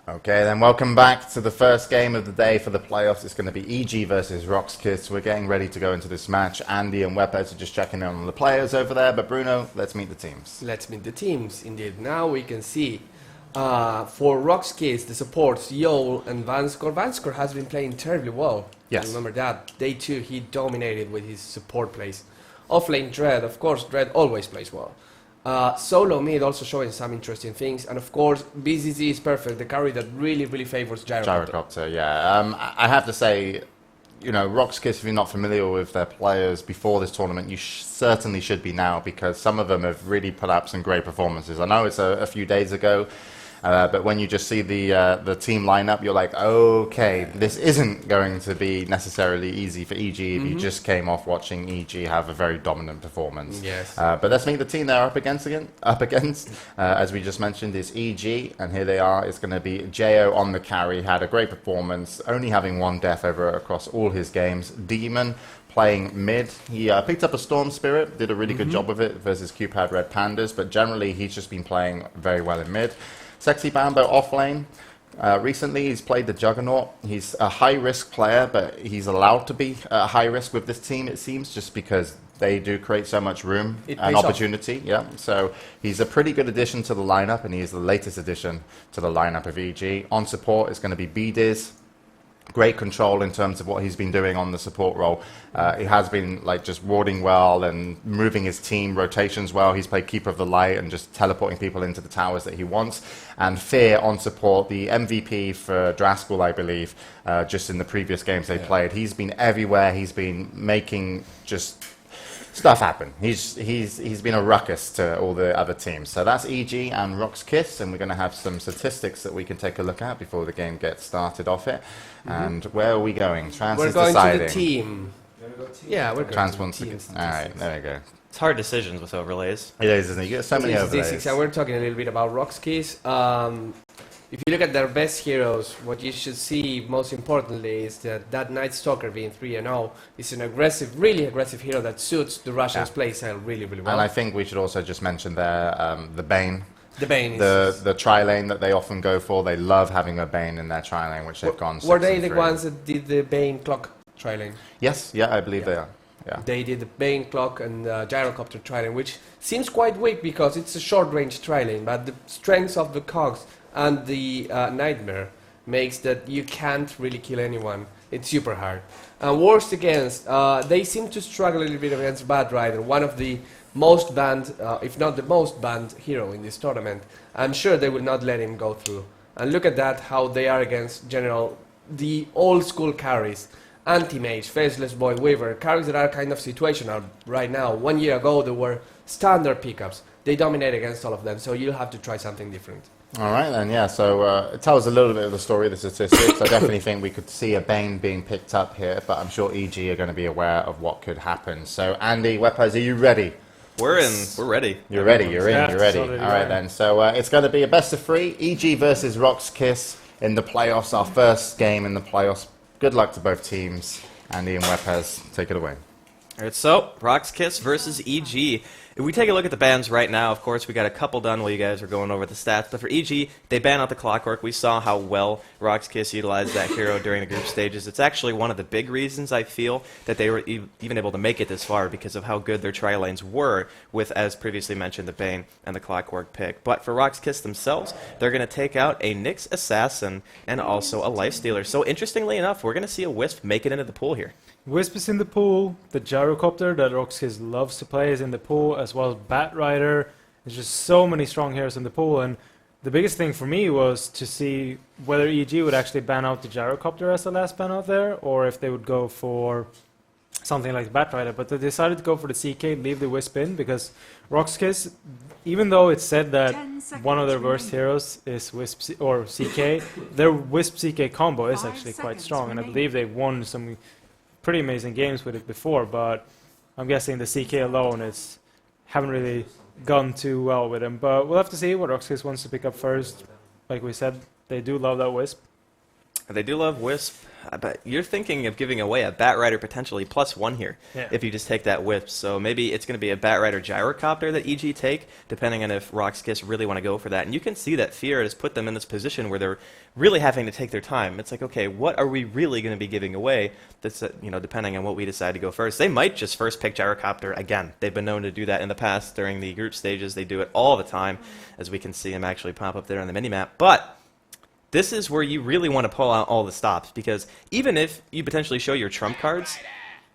Okay, then welcome back to the first game of the day for the playoffs. It's going to be EG versus Rox.KiSS. We're getting ready to go into this match. Andy and Webheads are just checking in on the players over there. But Bruno, let's meet the teams. Let's meet the teams, indeed. Now we can see for Rox.KiSS, the supports, Yol and Vanskor. Vanskor has been playing terribly well. Yes. Remember that. Day 2, he dominated with his support plays. Offlane Dread, of course, Dread always plays well. Solo mid also showing some interesting things, and of course BZZ is perfect, the carry that really favors Gyrocopter. Gyrocopter, yeah. I have to say, you know, Rox.KiSS, if you're not familiar with their players before this tournament, you certainly should be now, because some of them have really put up some great performances. I know it's a few days ago, but when you just see the team lineup, you're like, okay, this isn't going to be necessarily easy for EG if you just came off watching EG have a very dominant performance. Yes. But let's meet the team they're up against, as we just mentioned, is EG, and here they are. It's going to be Jo on the carry, had a great performance, only having 1 death across all his games. Demon playing mid. He picked up a Storm Spirit, did a really good job with it versus Cupad Red Pandas, but generally he's just been playing very well in mid. Sexy Bambo offlane. Recently, he's played the Juggernaut. He's a high-risk player, but he's allowed to be high-risk with this team, it seems, just because they do create so much room and opportunity. Yeah, so he's a pretty good addition to the lineup, and he's the latest addition to the lineup of EG. On support, it's going to be BDiz. Great control in terms of what he's been doing on the support role. He has been like just warding well and moving his team rotations well. He's played Keeper of the Light and just teleporting people into the towers that he wants. And Fear on support, the MVP for Draskell, I believe, just in the previous games they played. He's been everywhere. He's been making just stuff happen. He's been a ruckus to all the other teams. So that's EG and Rox.KiSS, and we're going to have some statistics that we can take a look at before the game gets started off it. And where are we going? Trans we're is going deciding. to the team. Yeah, we're going Trans to the team. All right, there we go. It's hard decisions with overlays. It is, isn't it? You get so many overlays. And we're talking a little bit about Rox.KiSS. If you look at their best heroes, what you should see most importantly is that Night Stalker being 3-0 is an aggressive, really aggressive hero that suits the Russians' play style really well. And I think we should also just mention there the Bane. The Bane the tri-lane that they often go for. They love having a Bane in their tri-lane, which they've gone 6 Were they and the 3. ones that did the Bane Clock tri-lane? Yes, yeah, I believe they are. Yeah. They did the Bane Clock and Gyrocopter tri-lane, which seems quite weak because it's a short-range tri-lane, but the strength of the cogs and the Nightmare makes that you can't really kill anyone. It's super hard. Worst against, they seem to struggle a little bit against Bad Rider, one of the most banned, if not the most banned hero in this tournament. I'm sure they will not let him go through. And look at that, how they are against general, the old school carries. Anti-Mage, Faceless Boy, Weaver, carries that are kind of situational right now. 1 year ago, they were standard pickups. They dominate against all of them, so you'll have to try something different. All right, then, yeah, so it tells a little bit of the story of the statistics. I definitely think we could see a Bane being picked up here, but I'm sure EG are going to be aware of what could happen. So, Andy, Webheads, are you ready? We're in. We're ready. You're ready, you're ready. All right, then, so it's going to be a best of 3, EG versus Rox.KiSS in the playoffs, our first game in the playoffs. Good luck to both teams. Andy and Webheads, take it away. All right, so Rox.KiSS versus EG. If we take a look at the bans right now, of course, we got a couple done while you guys were going over the stats. But for EG, they ban out the Clockwork. We saw how well Rox.KiSS utilized that hero during the group stages. It's actually one of the big reasons I feel that they were even able to make it this far because of how good their tri-lanes were with, as previously mentioned, the Bane and the Clockwork pick. But for Rox.KiSS themselves, they're going to take out a Nyx Assassin and also a Lifestealer. So interestingly enough, we're going to see a Wisp make it into the pool here. Wisp is in the pool, the Gyrocopter that Rox.KiSS loves to play is in the pool, as well as Bat Rider. There's just so many strong heroes in the pool, and the biggest thing for me was to see whether EG would actually ban out the Gyrocopter as the last ban out there, or if they would go for something like Bat Rider. But they decided to go for the CK, leave the Wisp in, because Rox.KiSS, even though it's said that one of their worst heroes is Wisp or CK, their Wisp CK combo is actually quite strong, and I believe they won some pretty amazing games with it before, but I'm guessing the CK alone haven't really gone too well with him. But we'll have to see what Rox.KiSS wants to pick up first. Like we said, they do love that Wisp. They do love Wisp, but you're thinking of giving away a Batrider potentially +1 here if you just take that Wisp. So maybe it's going to be a Batrider Gyrocopter that EG take, depending on if Rox.KiSS really want to go for that. And you can see that Fear has put them in this position where they're really having to take their time. It's like, okay, what are we really going to be giving away? That's depending on what we decide to go first. They might just first pick Gyrocopter again. They've been known to do that in the past during the group stages. They do it all the time, as we can see them actually pop up there on the minimap. But this is where you really want to pull out all the stops, because even if you potentially show your trump cards,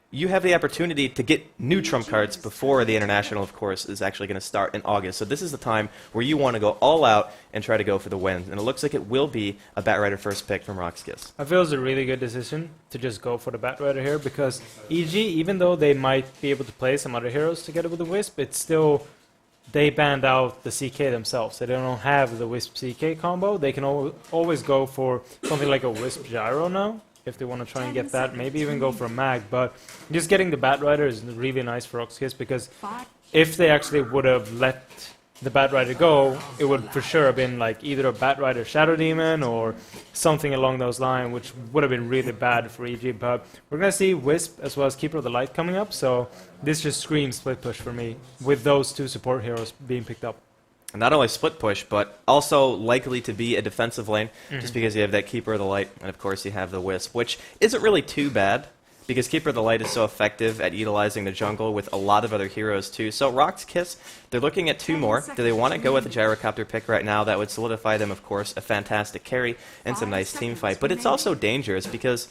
you have the opportunity to get new trump cards before the International, of course, is actually going to start in August. So this is the time where you want to go all out and try to go for the win. And it looks like it will be a Batrider first pick from Rox.KiSS. I feel it's a really good decision to just go for the Batrider here, because EG, even though they might be able to play some other heroes together with the Wisp, it's still... They banned out the CK themselves. They don't have the Wisp CK combo. They can always go for something like a Wisp Gyro now, if they want to try and get that. Maybe even go for a Mag. But just getting the Batrider is really nice for Rox.KiSS, because if they actually would have let the Batrider go, it would for sure have been like either a Batrider Shadow Demon or something along those lines, which would have been really bad for EG. But we're going to see Wisp as well as Keeper of the Light coming up, so this just screams split push for me, with those two support heroes being picked up. And not only split push, but also likely to be a defensive lane, just because you have that Keeper of the Light, and of course you have the Wisp, which isn't really too bad, because Keeper of the Light is so effective at utilizing the jungle with a lot of other heroes too. So Rox.KiSS, they're looking at 2 more. Do they want to go with the Gyrocopter pick right now? That would solidify them, of course, a fantastic carry and some nice team fight. But it's also dangerous, because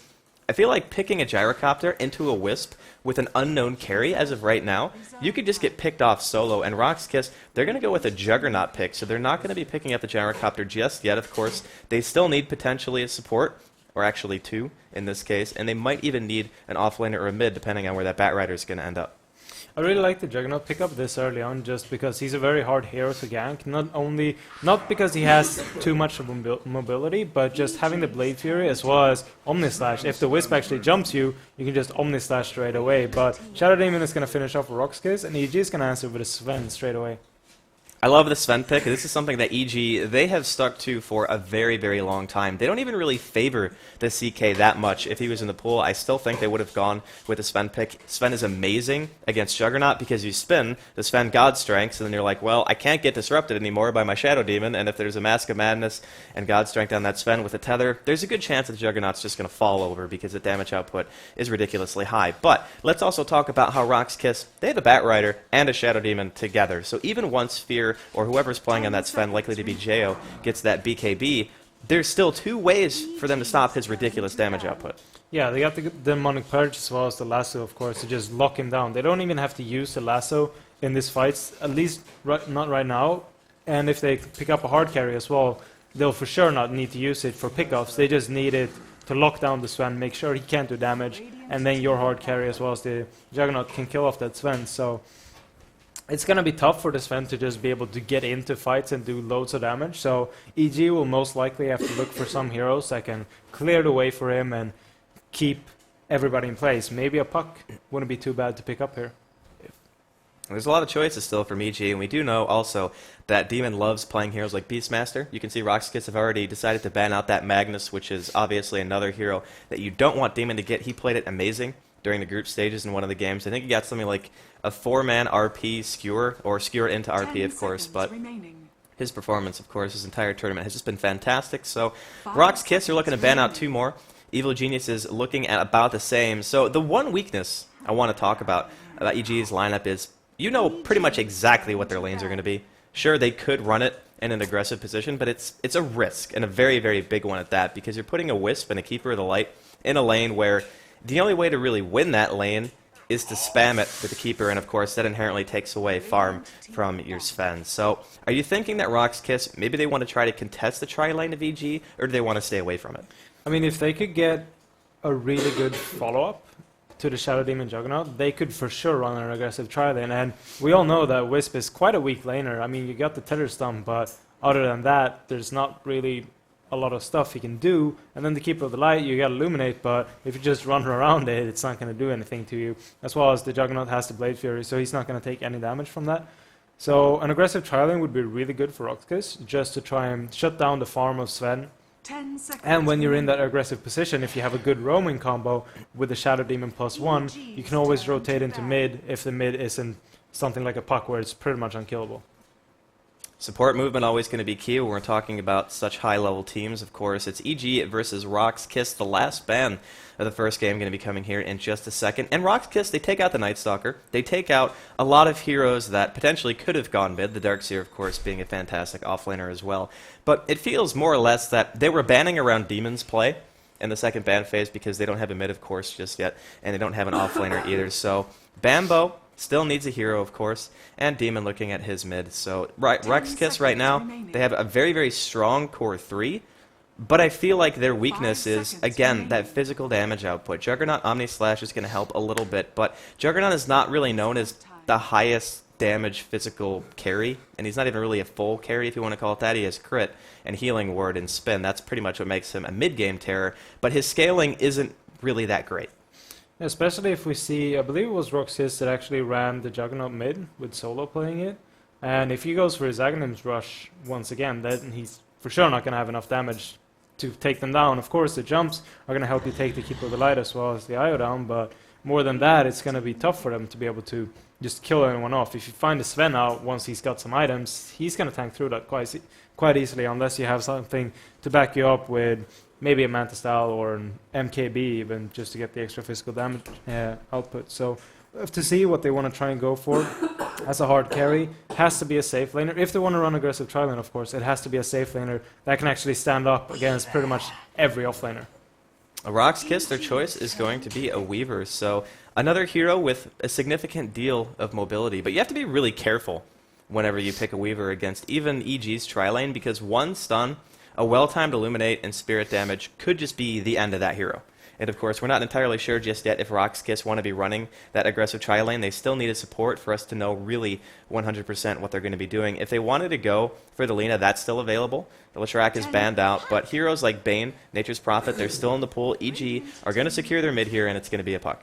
I feel like picking a Gyrocopter into a Wisp with an unknown carry as of right now, you could just get picked off solo. And Rox.KiSS, they're going to go with a Juggernaut pick, so they're not going to be picking up the Gyrocopter just yet, of course. They still need potentially a support, or actually 2 in this case, and they might even need an offlaner or a mid, depending on where that Batrider is going to end up. I really like the Juggernaut pickup this early on, just because he's a very hard hero to gank. Not because he has too much of mobility, but just having the Blade Fury as well as Omnislash. If the Wisp actually jumps you, you can just Omnislash straight away. But Shadow Demon is going to finish off with Rox.KiSS, and EG is going to answer with a Sven straight away. I love the Sven pick. This is something that EG, they have stuck to for a very, very long time. They don't even really favor the CK that much. If he was in the pool, I still think they would have gone with the Sven pick. Sven is amazing against Juggernaut, because you spin the Sven God Strengths, and then you're like, well, I can't get disrupted anymore by my Shadow Demon, and if there's a Mask of Madness and God Strength on that Sven with a tether, there's a good chance that the Juggernaut's just going to fall over, because the damage output is ridiculously high. But let's also talk about how Rox.KiSS, they have a Batrider and a Shadow Demon together. So even once Fear, or whoever's playing on that Sven, likely to be Jo, gets that BKB, there's still 2 ways for them to stop his ridiculous damage output. Yeah, they got the Demonic Purge as well as the Lasso, of course, to just lock him down. They don't even have to use the Lasso in this fight, at least not right now. And if they pick up a hard carry as well, they'll for sure not need to use it for pickoffs. They just need it to lock down the Sven, make sure he can't do damage, and then your hard carry as well as the Juggernaut can kill off that Sven. So it's going to be tough for the Sven to just be able to get into fights and do loads of damage. So EG will most likely have to look for some heroes that can clear the way for him and keep everybody in place. Maybe a Puck wouldn't be too bad to pick up here. There's a lot of choices still from EG, and we do know also that Demon loves playing heroes like Beastmaster. You can see Rox.KiSS have already decided to ban out that Magnus, which is obviously another hero that you don't want Demon to get. He played it amazing during the group stages in one of the games. I think he got something like a 4-man RP skewer, or skewer into RP, of course, but his performance, of course, his entire tournament has just been fantastic. So Rox.KiSS are looking to ban out 2 more. Evil Genius is looking at about the same. So the one weakness I want to talk about EG's lineup is, you know pretty much exactly what their lanes are going to be. Sure, they could run it in an aggressive position, but it's a risk, and a very, very big one at that, because you're putting a Wisp and a Keeper of the Light in a lane where the only way to really win that lane is to spam it with the Keeper, and of course that inherently takes away farm from your Sven. So are you thinking that Rox.KiSS, maybe they want to try to contest the tri-lane of EG, or do they want to stay away from it? I mean, if they could get a really good follow-up to the Shadow Demon Juggernaut, they could for sure run an aggressive tri-lane, and we all know that Wisp is quite a weak laner. I mean, you got the Tether Stump, but other than that, there's not really a lot of stuff he can do. And then the Keeper of the Light, you got Illuminate, but if you just run around it, it's not going to do anything to you. As well as the Juggernaut has the Blade Fury, so he's not going to take any damage from that. So an aggressive tri-lane would be really good for Rox.KiSS, just to try and shut down the farm of Sven, 10 seconds. And when you're in that aggressive position, if you have a good roaming combo with the Shadow Demon +1, you can always rotate into mid if the mid isn't something like a puck where it's pretty much unkillable. Support movement always going to be key when we're talking about such high-level teams, of course. It's EG versus Rox.KiSS, the last ban of the first game, going to be coming here in just a second. And Rox.KiSS, they take out the Night Stalker. They take out a lot of heroes that potentially could have gone mid, the Darkseer, of course, being a fantastic offlaner as well. But it feels more or less that they were banning around Demon's play in the second ban phase because they don't have a mid, of course, just yet, and they don't have an offlaner either. So Bambo still needs a hero, of course, and Demon looking at his mid. So Rox.KiSS right now, they have a very, very strong core 3, but I feel like their weakness is, again, that physical damage output. Juggernaut Omni Slash is going to help a little bit, but Juggernaut is not really known as the highest damage physical carry, and he's not even really a full carry, if you want to call it that. He has crit and healing ward and spin. That's pretty much what makes him a mid-game terror, but his scaling isn't really that great. Especially if we see, I believe it was Rox.KiSS that actually ran the Juggernaut mid with Solo playing it. And if he goes for his Aghanims rush once again, then he's for sure not going to have enough damage to take them down. Of course, the jumps are going to help you take the Keeper of the Light as well as the IO down, but more than that, it's going to be tough for them to be able to just kill anyone off. If you find the Sven out once he's got some items, he's going to tank through that quite easily, unless you have something to back you up with maybe a Manta Style or an MKB even, just to get the extra physical damage output. So we have to see what they want to try and go for. As a hard carry, has to be a safe laner. If they want to run aggressive tri-lane, of course, it has to be a safe laner that can actually stand up against pretty much every offlaner. Rox.KiSS, their choice is going to be a Weaver, so another hero with a significant deal of mobility, but you have to be really careful whenever you pick a Weaver against even EG's tri-lane, because one stun, a well-timed Illuminate, and Spirit damage could just be the end of that hero. And of course, we're not entirely sure just yet if Rox.KiSS want to be running that aggressive tri-lane. They still need a support for us to know really 100% what they're going to be doing. If they wanted to go for the Lina, that's still available. The Leshrac is banned out, but heroes like Bane, Nature's Prophet, they're still in the pool. EG are going to secure their mid here, and it's going to be a puck.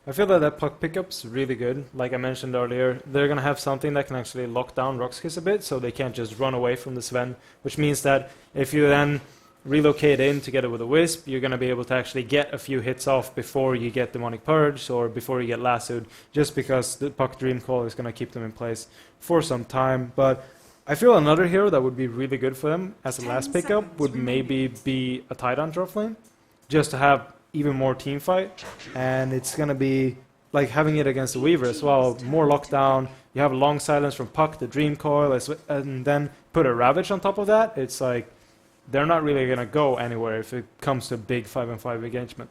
I feel that puck pickup's really good. Like I mentioned earlier, they're going to have something that can actually lock down Rox.KiSS a bit, so they can't just run away from the Sven, which means that if you then relocate in together with a Wisp, you're going to be able to actually get a few hits off before you get Demonic Purge or before you get lassoed, just because the puck Dream Call is going to keep them in place for some time. But I feel another hero that would be really good for them as a last pickup would maybe be a Titan drop lane, just to have even more team fight, and it's going to be like having it against the Weaver as well, more lockdown. You have a long silence from Puck, the Dream Coil, and then put a Ravage on top of that. It's like they're not really going to go anywhere if it comes to a big 5-on-5 engagement.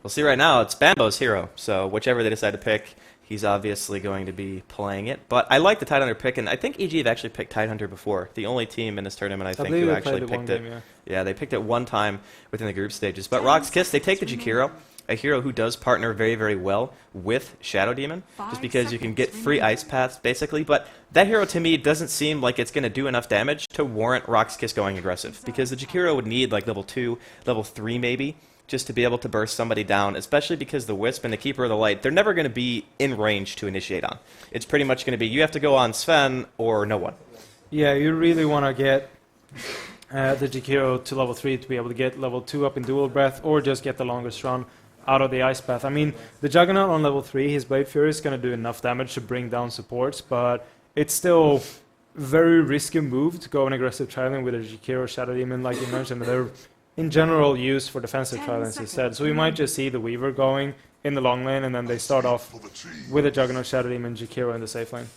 We'll see right now, it's Bambo's hero, so whichever they decide to pick, he's obviously going to be playing it. But I like the Tidehunter pick, and I think EG have actually picked Tidehunter before. The only team in this tournament, I think, who actually picked it. Yeah, they picked it one time within the group stages. But Rox.KiSS, they take the Jakiro, a hero who does partner very, very well with Shadow Demon, just because you can get free ice paths, basically. But that hero, to me, doesn't seem like it's going to do enough damage to warrant Rox.KiSS going aggressive, because the Jakiro would need like level 2, level 3 maybe, just to be able to burst somebody down, especially because the Wisp and the Keeper of the Light, they're never going to be in range to initiate on. It's pretty much going to be you have to go on Sven or no one. Yeah, you really want to get the Jakiro to level 3 to be able to get level 2 up in Dual Breath, or just get the longest run out of the Ice Path. I mean, the Juggernaut on level 3, his Blade Fury is going to do enough damage to bring down supports, but it's still very risky move to go an aggressive tri-lane with a Jakiro Shadow Demon, like you mentioned. They're in general used for defensive tri-lanes instead. So we might just see the Weaver going in the long lane, and then they start off with a Juggernaut Shadow Demon Jakiro in the safe lane.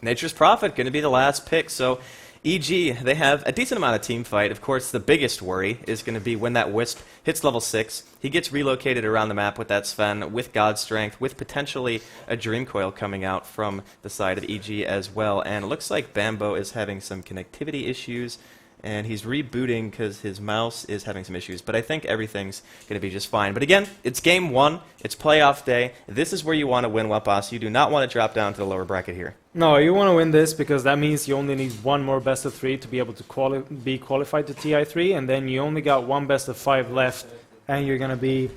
Nature's Prophet going to be the last pick, so EG, they have a decent amount of team fight. Of course, the biggest worry is going to be when that Wisp hits level 6. He gets relocated around the map with that Sven, with God Strength, with potentially a Dream Coil coming out from the side of EG as well. And it looks like Bambo is having some connectivity issues, and he's rebooting because his mouse is having some issues. But I think everything's going to be just fine. But again, it's game 1. It's playoff day. This is where you want to win, Wepas. You do not want to drop down to the lower bracket here. No, you want to win this because that means you only need one more best of 3 to be able to be qualified to TI3, and then you only got one best of 5 left, and you're going to be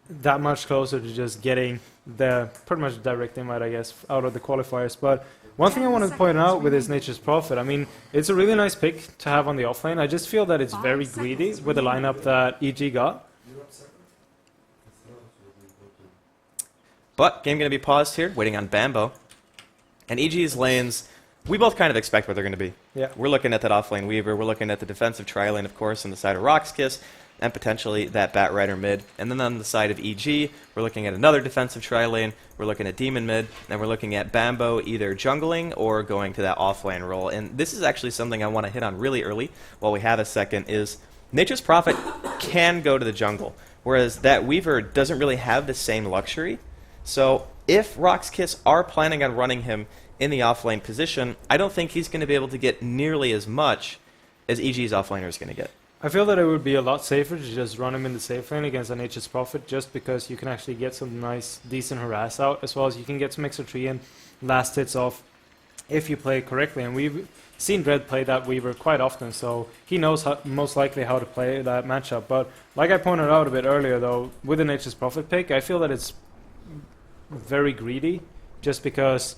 that much closer to just getting the pretty much direct invite, I guess, out of the qualifiers. But One thing I wanted to point out with his Nature's Prophet, I mean, it's a really nice pick to have on the offlane. I just feel that it's very greedy with the lineup that EG got. But game going to be paused here, waiting on Bambo. And EG's lanes, we both kind of expect what they're going to be. Yeah. We're looking at that offlane Weaver, we're looking at the defensive tri-lane, of course, on the side of Rox.KiSS, and potentially that Bat Rider mid. And then on the side of EG, we're looking at another defensive tri-lane, we're looking at Demon mid, and we're looking at Bambo either jungling or going to that offlane role. And this is actually something I want to hit on really early while we have a second, is Nature's Prophet can go to the jungle, whereas that Weaver doesn't really have the same luxury. So if Rox.KiSS are planning on running him in the offlane position, I don't think he's going to be able to get nearly as much as EG's offlaner is going to get. I feel that it would be a lot safer to just run him in the safe lane against a Nature's Prophet, just because you can actually get some nice, decent harass out, as well as you can get some extra tree in, last hits off, if you play correctly. And we've seen Dread play that Weaver quite often, so he knows most likely how to play that matchup. But like I pointed out a bit earlier, though, with the Nature's Prophet pick, I feel that it's very greedy, just because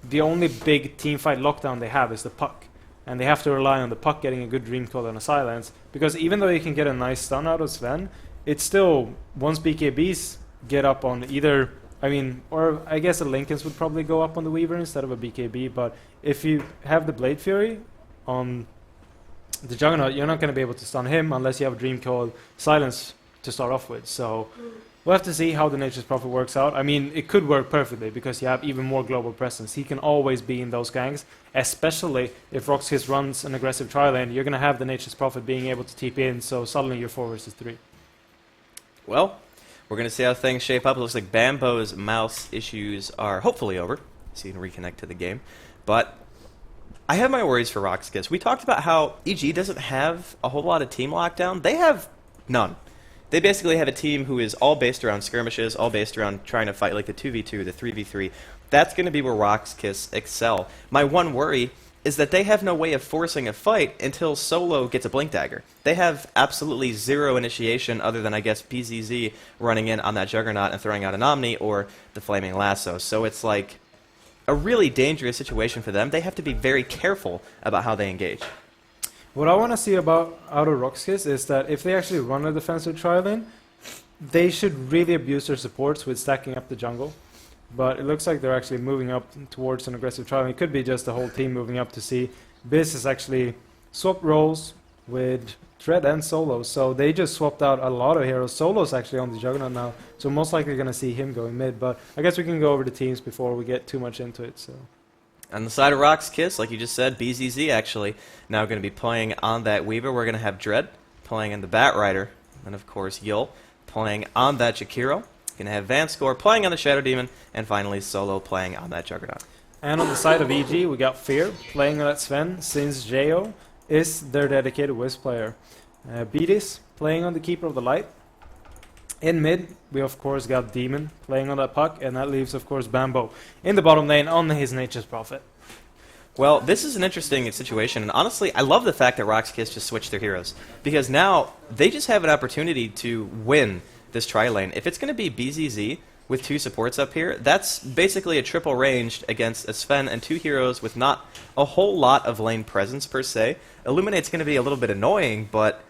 the only big teamfight lockdown they have is the puck. And they have to rely on the puck getting a good dream call and a silence. Because even though you can get a nice stun out of Sven, it's still, once BKBs get up on either, I mean, or I guess the Lincolns would probably go up on the Weaver instead of a BKB, but if you have the Blade Fury on the Juggernaut, you're not going to be able to stun him unless you have a dream call silence to start off with. So we'll have to see how the Nature's Prophet works out. I mean, it could work perfectly because you have even more global presence. He can always be in those gangs, especially if Rox.KiSS runs an aggressive tri-lane. You're going to have the Nature's Prophet being able to TP in, so suddenly you're 4 versus 3. Well, we're going to see how things shape up. It looks like Bambo's mouse issues are hopefully over, so you can reconnect to the game. But I have my worries for Rox.KiSS. We talked about how EG doesn't have a whole lot of team lockdown. They have none. They basically have a team who is all based around skirmishes, all based around trying to fight like the 2v2, the 3v3. That's going to be where Rox.KiSS excel. My one worry is that they have no way of forcing a fight until Solo gets a Blink Dagger. They have absolutely zero initiation other than, I guess, PZZ running in on that Juggernaut and throwing out an Omni or the Flaming Lasso. So it's like a really dangerous situation for them. They have to be very careful about how they engage. What I want to see out of Rox.KiSS is that if they actually run a defensive tri-lane, they should really abuse their supports with stacking up the jungle. But it looks like they're actually moving up towards an aggressive tri-lane. It could be just the whole team moving up to see. BiS has actually swapped roles with Dread and Solo, so they just swapped out a lot of heroes. Solo's actually on the Juggernaut now, so most likely going to see him going mid. But I guess we can go over the teams before we get too much into it. So. On the side of Rox.KiSS, like you just said, BZZ actually now going to be playing on that Weaver. We're going to have Dread playing on the Bat Rider, and of course Yul playing on that Jakiro. Going to have Vanscore playing on the Shadow Demon, and finally Solo playing on that Juggernaut. And on the side of EG, we got Fear playing on that Sven, since Jo is their dedicated Wisp player. Beatis playing on the Keeper of the Light. In mid, we of course got Demon playing on that puck, and that leaves of course Bambo in the bottom lane on his Nature's Prophet. Well, this is an interesting situation, and honestly, I love the fact that Rox.KiSS just switched their heroes, because now they just have an opportunity to win this tri-lane. If it's going to be BZZ with 2 supports up here, that's basically a triple ranged against a Sven and 2 heroes with not a whole lot of lane presence per se. Illuminate's going to be a little bit annoying, but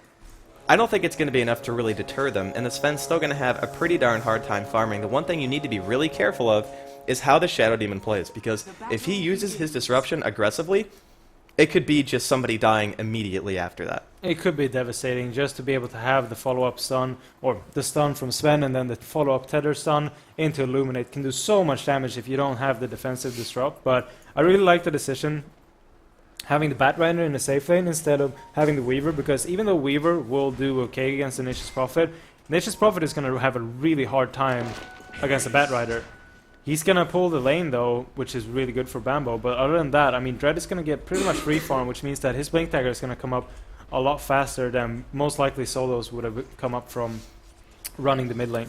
I don't think it's going to be enough to really deter them, and the Sven's still going to have a pretty darn hard time farming. The one thing you need to be really careful of is how the Shadow Demon plays, because if he uses his disruption aggressively, it could be just somebody dying immediately after that. It could be devastating just to be able to have the follow-up stun, or the stun from Sven and then the follow-up tether stun into Illuminate. Can do so much damage if you don't have the defensive disrupt, but I really like the decision having the Bat Rider in the safe lane instead of having the Weaver, because even though Weaver will do okay against the Nature's Prophet is going to have a really hard time against the Bat Rider. He's going to pull the lane though, which is really good for Bambo, but other than that, I mean, Dread is going to get pretty much free farm, which means that his Blink Dagger is going to come up a lot faster than most likely Solos would have come up from running the mid lane.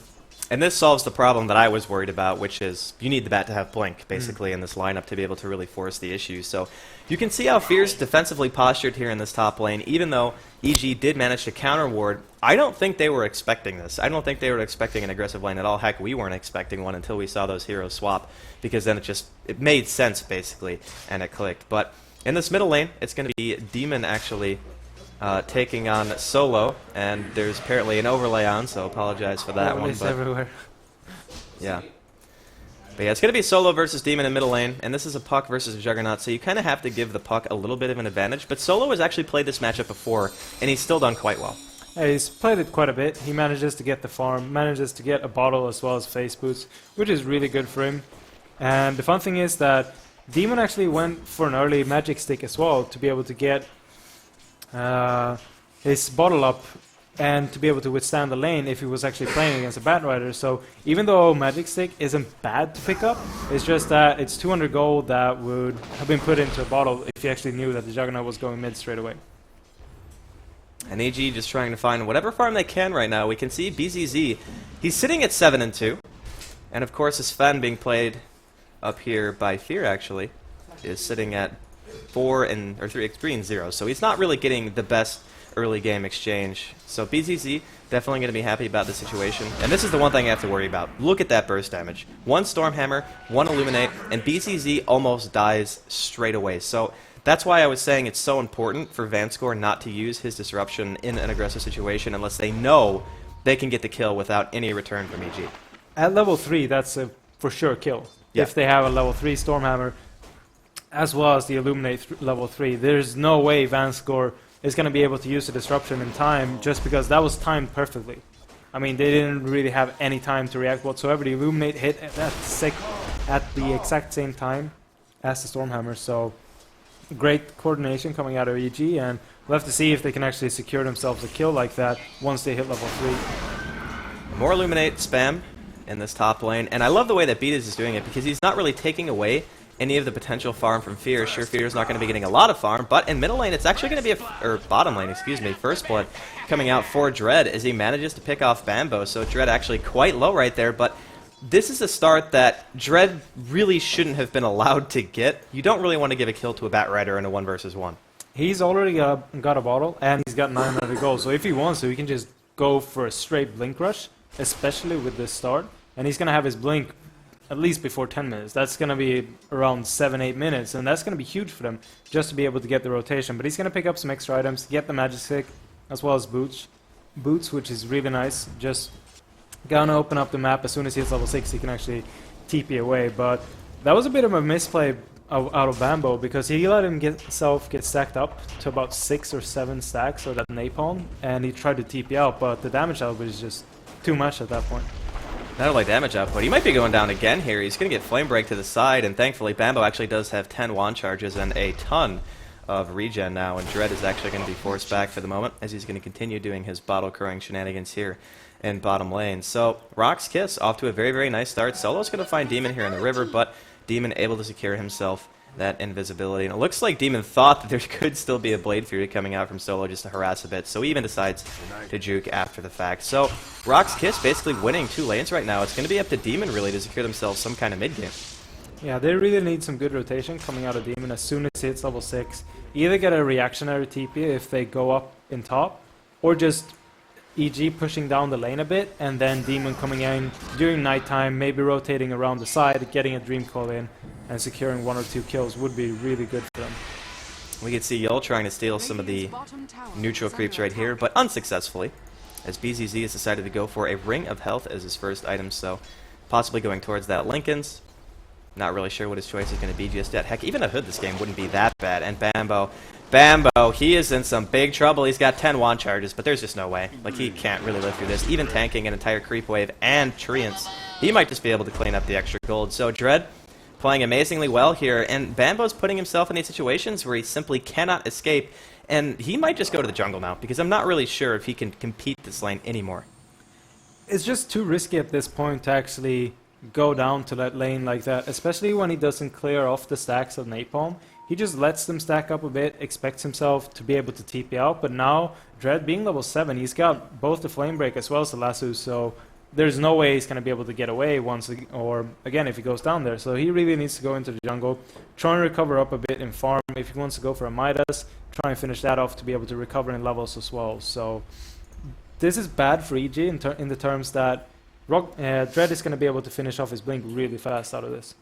And this solves the problem that I was worried about, which is you need the bat to have blink, basically, in this lineup to be able to really force the issue. So you can see how Fierce defensively postured here in this top lane, even though EG did manage to counter ward. I don't think they were expecting this. I don't think they were expecting an aggressive lane at all. Heck, we weren't expecting one until we saw those heroes swap, because then it made sense, basically, and it clicked. But in this middle lane, it's going to be Demon, actually, taking on Solo, and there's apparently an overlay on, so apologize for that one. But everywhere. yeah. But yeah, it's going to be Solo versus Demon in middle lane, and this is a Puck versus a Juggernaut, so you kind of have to give the Puck a little bit of an advantage. But Solo has actually played this matchup before, and he's still done quite well. Yeah, he's played it quite a bit. He manages to get the farm, manages to get a bottle as well as face boots, which is really good for him. And the fun thing is that Demon actually went for an early magic stick as well to be able to get his bottle up and to be able to withstand the lane if he was actually playing against a Bat Rider. So even though Magic Stick isn't bad to pick up, it's just that it's 200 gold that would have been put into a bottle if you actually knew that the Juggernaut was going mid straight away. And AG just trying to find whatever farm they can right now. We can see BZZ, he's sitting at 7-2. And of course, Sven being played up here by Fear, actually, is sitting at 3 and 0. So he's not really getting the best early game exchange. So BZZ definitely going to be happy about the situation. And this is the one thing I have to worry about. Look at that burst damage. 1 Stormhammer, 1 Illuminate, and BZZ almost dies straight away. So that's why I was saying it's so important for Vanscore not to use his disruption in an aggressive situation unless they know they can get the kill without any return from EG. At level 3, that's a for sure kill. Yeah. If they have a level 3 Stormhammer, as well as the Illuminate level 3, there's no way Vanscore is going to be able to use the disruption in time, just because that was timed perfectly. I mean, they didn't really have any time to react whatsoever. The Illuminate hit at the exact same time as the Stormhammer, so great coordination coming out of EG, and we'll have to see if they can actually secure themselves a kill like that once they hit level 3. More Illuminate spam in this top lane, and I love the way that Beatus is doing it, because he's not really taking away any of the potential farm from Fear. Sure, Fear's not going to be getting a lot of farm, but in middle lane, it's actually going to be or bottom lane, excuse me, First Blood coming out for Dread as he manages to pick off Bambo. So Dread actually quite low right there, but this is a start that Dread really shouldn't have been allowed to get. You don't really want to give a kill to a Bat Rider in a 1 versus 1. He's already got a bottle, and he's got 900 gold, so if he wants to, he can just go for a straight Blink Rush, especially with this start, and he's going to have his Blink at least before 10 minutes. That's going to be around 7-8 minutes, and that's going to be huge for them just to be able to get the rotation. But he's going to pick up some extra items, get the Magic Stick, as well as Boots, which is really nice. Just going to open up the map. As soon as he hits level 6, he can actually TP away. But that was a bit of a misplay out of Bambo, because he let himself get stacked up to about 6 or 7 stacks of that Napalm, and he tried to TP out, but the damage output is just too much at that point. Not only damage output, he might be going down again here. He's going to get Flame Break to the side, and thankfully Bambo actually does have 10 wand charges and a ton of regen now, and Dread is actually going to be forced back for the moment as he's going to continue doing his bottle crowing shenanigans here in bottom lane. So Rox.KiSS off to a very, very nice start. Solo's going to find Demon here in the river, but Demon able to secure himself that invisibility. And it looks like Demon thought that there could still be a Blade Fury coming out from Solo just to harass a bit, so he even decides to juke after the fact. So Rox.KiSS basically winning 2 lanes right now. It's going to be up to Demon really to secure themselves some kind of mid-game. Yeah, they really need some good rotation coming out of Demon as soon as he hits level 6. Either get a reactionary TP if they go up in top, or just EG pushing down the lane a bit, and then Demon coming in during nighttime, maybe rotating around the side, getting a Dream Call in, and securing 1 or 2 kills would be really good for them. We can see Yul trying to steal some of the neutral creeps right here, but unsuccessfully, as BZZ has decided to go for a Ring of Health as his first item, so possibly going towards that Lincoln's. Not really sure what his choice is going to be just yet. Heck, even a Hood this game wouldn't be that bad. And Bambo, he is in some big trouble. He's got 10 wand charges, but there's just no way. Like, he can't really live through this. Even tanking an entire creep wave and Treants, he might just be able to clean up the extra gold. So Dread playing amazingly well here, and Bambo's putting himself in these situations where he simply cannot escape, and he might just go to the jungle now, because I'm not really sure if he can compete this lane anymore. It's just too risky at this point to actually go down to that lane like that, especially when he doesn't clear off the stacks of Napalm. He just lets them stack up a bit, expects himself to be able to TP out, but now Dread being level 7, he's got both the Flame Break as well as the Lasso, so there's no way he's going to be able to get away once, or again, if he goes down there. So he really needs to go into the jungle, try and recover up a bit in farm. If he wants to go for a Midas, try and finish that off to be able to recover in levels as well. So this is bad for EG in the terms that Dread is going to be able to finish off his Blink really fast out of this.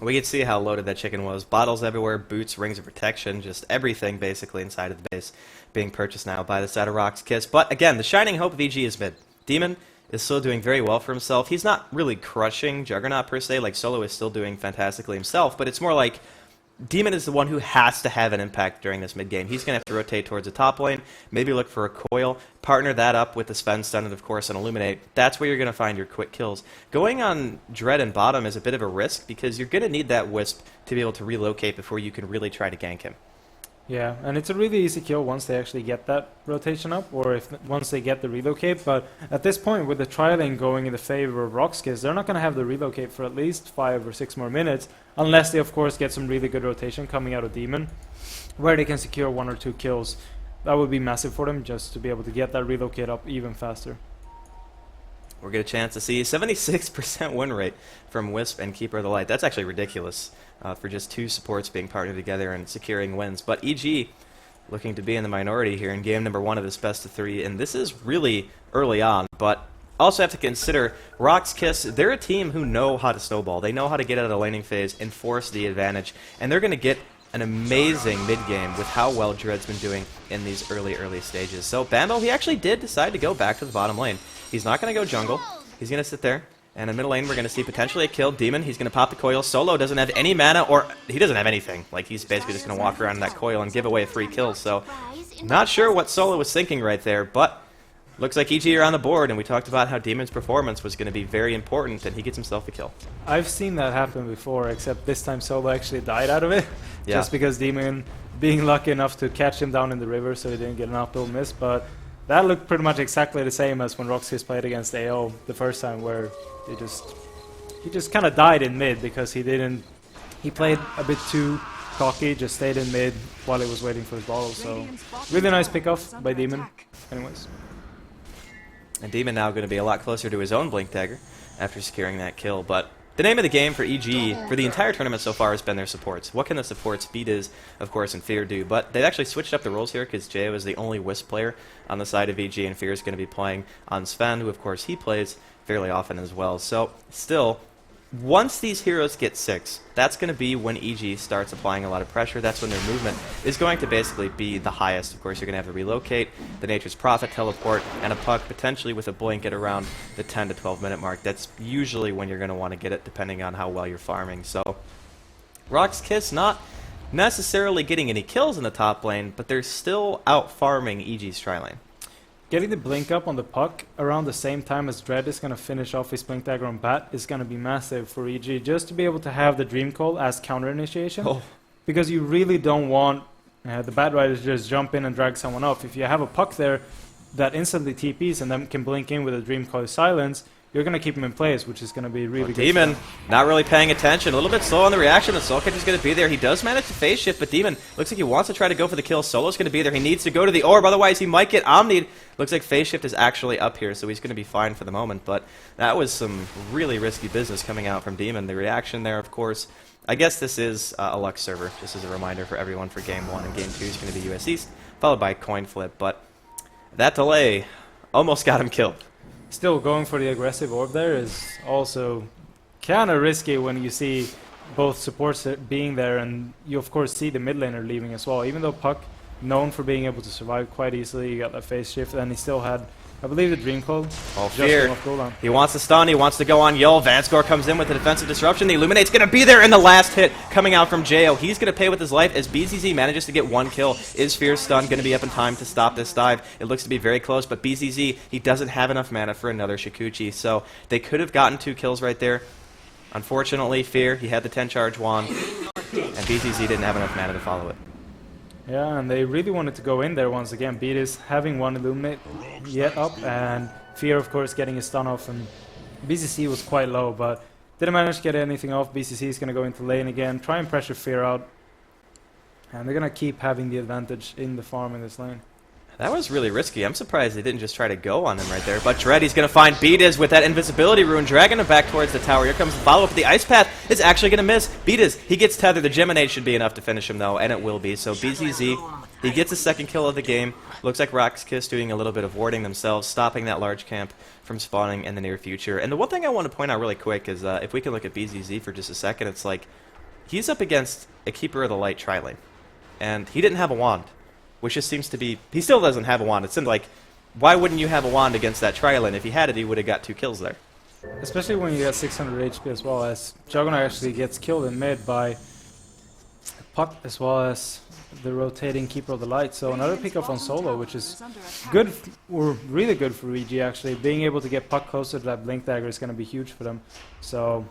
We could see how loaded that chicken was. Bottles everywhere, boots, rings of protection, just everything basically inside of the base being purchased now by the side of Rox.KiSS. But again, the shining hope of EG is mid. Demon is still doing very well for himself. He's not really crushing Juggernaut per se, like Solo is still doing fantastically himself, but it's more like Demon is the one who has to have an impact during this mid-game. He's going to have to rotate towards the top lane, maybe look for a coil, partner that up with the spend stun and of course an illuminate. That's where you're going to find your quick kills. Going on Dread and bottom is a bit of a risk because you're going to need that Wisp to be able to relocate before you can really try to gank him. Yeah, and it's a really easy kill once they actually get that rotation up, or once they get the relocate. But at this point, with the tri-lane going in the favor of Rox.KiSS, they're not going to have the relocate for at least 5 or 6 more minutes, unless they, of course, get some really good rotation coming out of Demon, where they can secure 1 or 2 kills. That would be massive for them, just to be able to get that relocate up even faster. We'll get a chance to see a 76% win rate from Wisp and Keeper of the Light. That's actually ridiculous for just 2 supports being partnered together and securing wins. But EG looking to be in the minority here in game number 1 of this best of 3, and this is really early on, but also have to consider Rox.KiSS, they're a team who know how to snowball. They know how to get out of the laning phase and force the advantage, and they're going to get an amazing mid-game with how well Dread's been doing in these early stages. So Bambo, he actually did decide to go back to the bottom lane. He's not going to go jungle. He's going to sit there. And in middle lane, we're going to see potentially a kill. Demon, he's going to pop the coil. Solo doesn't have any mana, or he doesn't have anything. Like, he's basically just going to walk around in that coil and give away 3 kills. So, not sure what Solo was thinking right there, but looks like EG are on the board, and we talked about how Demon's performance was going to be very important, and he gets himself a kill. I've seen that happen before, except this time Solo actually died out of it. Yeah. Just because Demon being lucky enough to catch him down in the river so he didn't get an uphill miss, but that looked pretty much exactly the same as when Rox.KiSS played against AO the first time, where he just kind of died in mid because he played a bit too cocky, just stayed in mid while he was waiting for his bottle. So really nice pickoff by Demon. Anyways. And Demon now going to be a lot closer to his own Blink Dagger after securing that kill. But the name of the game for EG for the entire tournament so far has been their supports. What can the supports, Beat, of course, and Fear do? But they've actually switched up the roles here because Jo is the only Wisp player on the side of EG, and Fear is going to be playing on Sven, who, of course, he plays fairly often as well. So, still, once these heroes get 6, that's going to be when EG starts applying a lot of pressure. That's when their movement is going to basically be the highest. Of course, you're going to have to relocate, the Nature's Prophet, teleport, and a puck potentially with a blink at around the 10 to 12 minute mark. That's usually when you're going to want to get it, depending on how well you're farming. So, Rox.KiSS not necessarily getting any kills in the top lane, but they're still out farming EG's tri-lane. Getting the blink up on the puck around the same time as Dread is going to finish off his Blink Dagger on Bat is going to be massive for EG, just to be able to have the Dream Call as counter initiation. Oh. Because you really don't want the Bat Riders to just jump in and drag someone off. If you have a puck there that instantly TPs and then can blink in with a Dream Call silence, you're going to keep him in place, which is going to be really good. Demon not really paying attention. A little bit slow on the reaction. The Soul Catch is going to be there. He does manage to phase shift, but Demon looks like he wants to try to go for the kill. Solo's going to be there. He needs to go to the orb, otherwise he might get omnied. Looks like phase shift is actually up here, so he's going to be fine for the moment. But that was some really risky business coming out from Demon. The reaction there, of course. I guess this is a Lux server, just as a reminder for everyone for Game 1. And Game 2 is going to be US East, followed by Coin Flip. But that delay almost got him killed. Still, going for the aggressive orb there is also kind of risky when you see both supports being there, and you of course see the mid laner leaving as well. Even though Puck, known for being able to survive quite easily, he got that phase shift, and he still had, I believe, the Dream Call. Oh, Fear. He wants to stun, he wants to go on Yul. Vanscore comes in with the defensive disruption. The Illuminate's going to be there in the last hit coming out from Jo. He's going to pay with his life as BZZ manages to get 1 kill. Is Fear's stun going to be up in time to stop this dive? It looks to be very close, but BZZ, he doesn't have enough mana for another Shikuchi, so they could have gotten 2 kills right there. Unfortunately, Fear, he had the 10 charge wand, and BZZ didn't have enough mana to follow it. Yeah, and they really wanted to go in there once again. Beat is having 1 Illuminate yet up, and Fear, of course, getting his stun off, and BCC was quite low, but didn't manage to get anything off. BCC is going to go into lane again, try and pressure Fear out, and they're going to keep having the advantage in the farm in this lane. That was really risky. I'm surprised they didn't just try to go on him right there. But Dread, he's going to find Beatas with that invisibility rune, dragging him back towards the tower. Here comes the follow-up. The Ice Path is actually going to miss. Beatas, he gets tethered. The Geminate should be enough to finish him, though, and it will be. So BZZ, he gets his second kill of the game. Looks like Rox.KiSS doing a little bit of warding themselves, stopping that large camp from spawning in the near future. And the one thing I want to point out really quick is if we can look at BZZ for just a second, it's like he's up against a Keeper of the Light tri-lane, and he didn't have a wand. Which just seems to be... He still doesn't have a wand. It seemed like, why wouldn't you have a wand against that tri-lane? If he had it, he would have got 2 kills there. Especially when you get 600 HP as well, as Juggernaut actually gets killed in mid by Puck as well as the rotating Keeper of the Light. So another pickup on solo, which is good, or really good for EG actually. Being able to get Puck closer to that Blink Dagger is going to be huge for them. So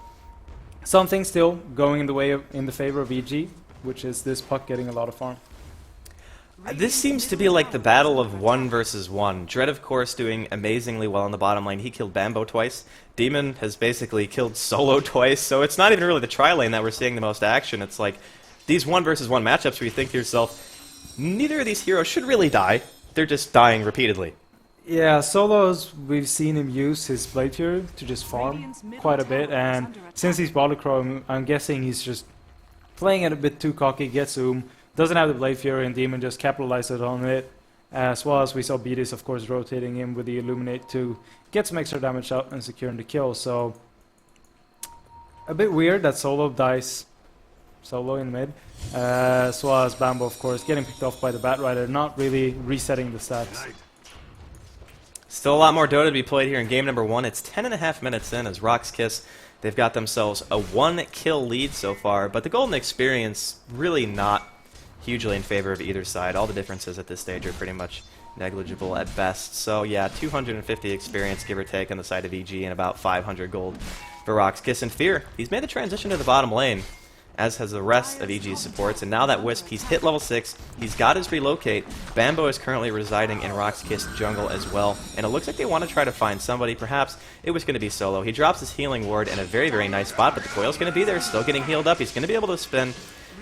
something still going in the way of, in the favor of EG, which is this Puck getting a lot of farm. This seems to be like the battle of 1 versus 1. Dread, of course, doing amazingly well in the bottom lane. He killed Bambo twice. Demon has basically killed Solo twice, so it's not even really the tri-lane that we're seeing the most action. It's like these 1 versus 1 matchups where you think to yourself, neither of these heroes should really die. They're just dying repeatedly. Yeah, Solos, we've seen him use his Blade Fury to just farm quite a bit, and since he's Bottle Crow, I'm guessing he's just playing it a bit too cocky, gets Zoom. Doesn't have the Blade Fury, and Demon just capitalizes on it. As well as we saw Beatis, of course, rotating in with the Illuminate to get some extra damage out and securing the kill. So, a bit weird that Solo dies solo in mid. As well as Bambo, of course, getting picked off by the Bat Rider, not really resetting the stats. Still a lot more Dota to be played here in game number 1. It's 10.5 minutes in as Rox.KiSS, they've got themselves a 1-kill lead so far, but the Golden Experience really not hugely in favor of either side. All the differences at this stage are pretty much negligible at best. So yeah, 250 experience, give or take, on the side of EG, and about 500 gold for Rox.KiSS. And Fear, he's made the transition to the bottom lane, as has the rest of EG's supports, and now that Wisp, he's hit level 6, he's got his relocate. Bambo is currently residing in Rox.KiSS jungle as well, and it looks like they want to try to find somebody. Perhaps it was going to be Solo. He drops his healing ward in a very, very nice spot, but the coil's going to be there, still getting healed up. He's going to be able to spin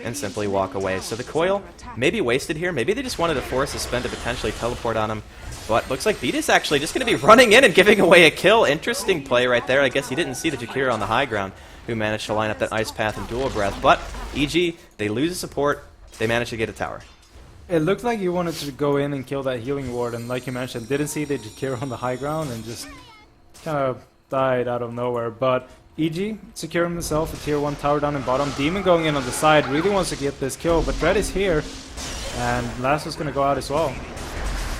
and simply walk away. So the coil may be wasted here. Maybe they just wanted to force a spin to potentially teleport on him. But looks like Beatis actually just going to be running in and giving away a kill. Interesting play right there. I guess he didn't see the Jakira on the high ground, who managed to line up that Ice Path and Dual Breath. But EG, they lose a support. They managed to get a tower. It looked like you wanted to go in and kill that healing ward, and like you mentioned, didn't see the Jakira on the high ground and just kind of died out of nowhere. But EG securing himself a tier 1 tower down in bottom. Demon going in on the side, really wants to get this kill, but Dread is here, and Last was going to go out as well.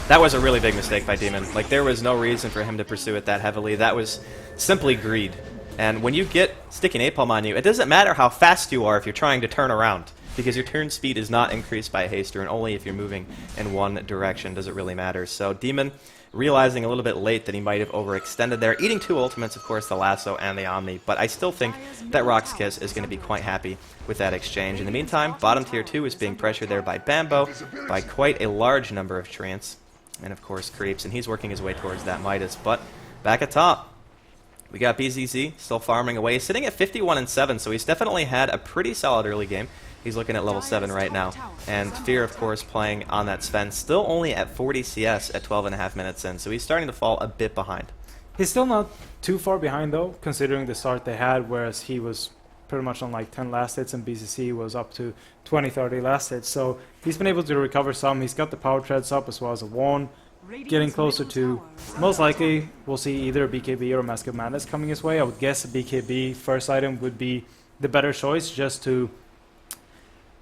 That was a really big mistake by Demon. Like, there was no reason for him to pursue it that heavily. That was simply greed. And when you get Sticky Napalm on you, it doesn't matter how fast you are if you're trying to turn around, because your turn speed is not increased by haste, and only if you're moving in one direction does it really matter. So Demon, realizing a little bit late that he might have overextended there, eating 2 ultimates, of course, the Lasso and the Omni, but I still think that Rox.KiSS is going to be quite happy with that exchange. In the meantime, bottom tier 2 is being pressured there by Bambo, by quite a large number of Treants, and of course Creeps, and he's working his way towards that Midas. But back at top, we got BZZ still farming away, sitting at 51-7, so he's definitely had a pretty solid early game. He's looking at level 7 right now. And Fear, of course, playing on that Sven, still only at 40 CS at 12.5 minutes in, so he's starting to fall a bit behind. He's still not too far behind, though, considering the start they had, whereas he was pretty much on like 10 last hits, and BCC was up to 20, 30 last hits. So he's been able to recover some. He's got the power treads up as well as a wand, getting closer to, most likely, we'll see either BKB or Mask of Madness coming his way. I would guess a BKB first item would be the better choice, just to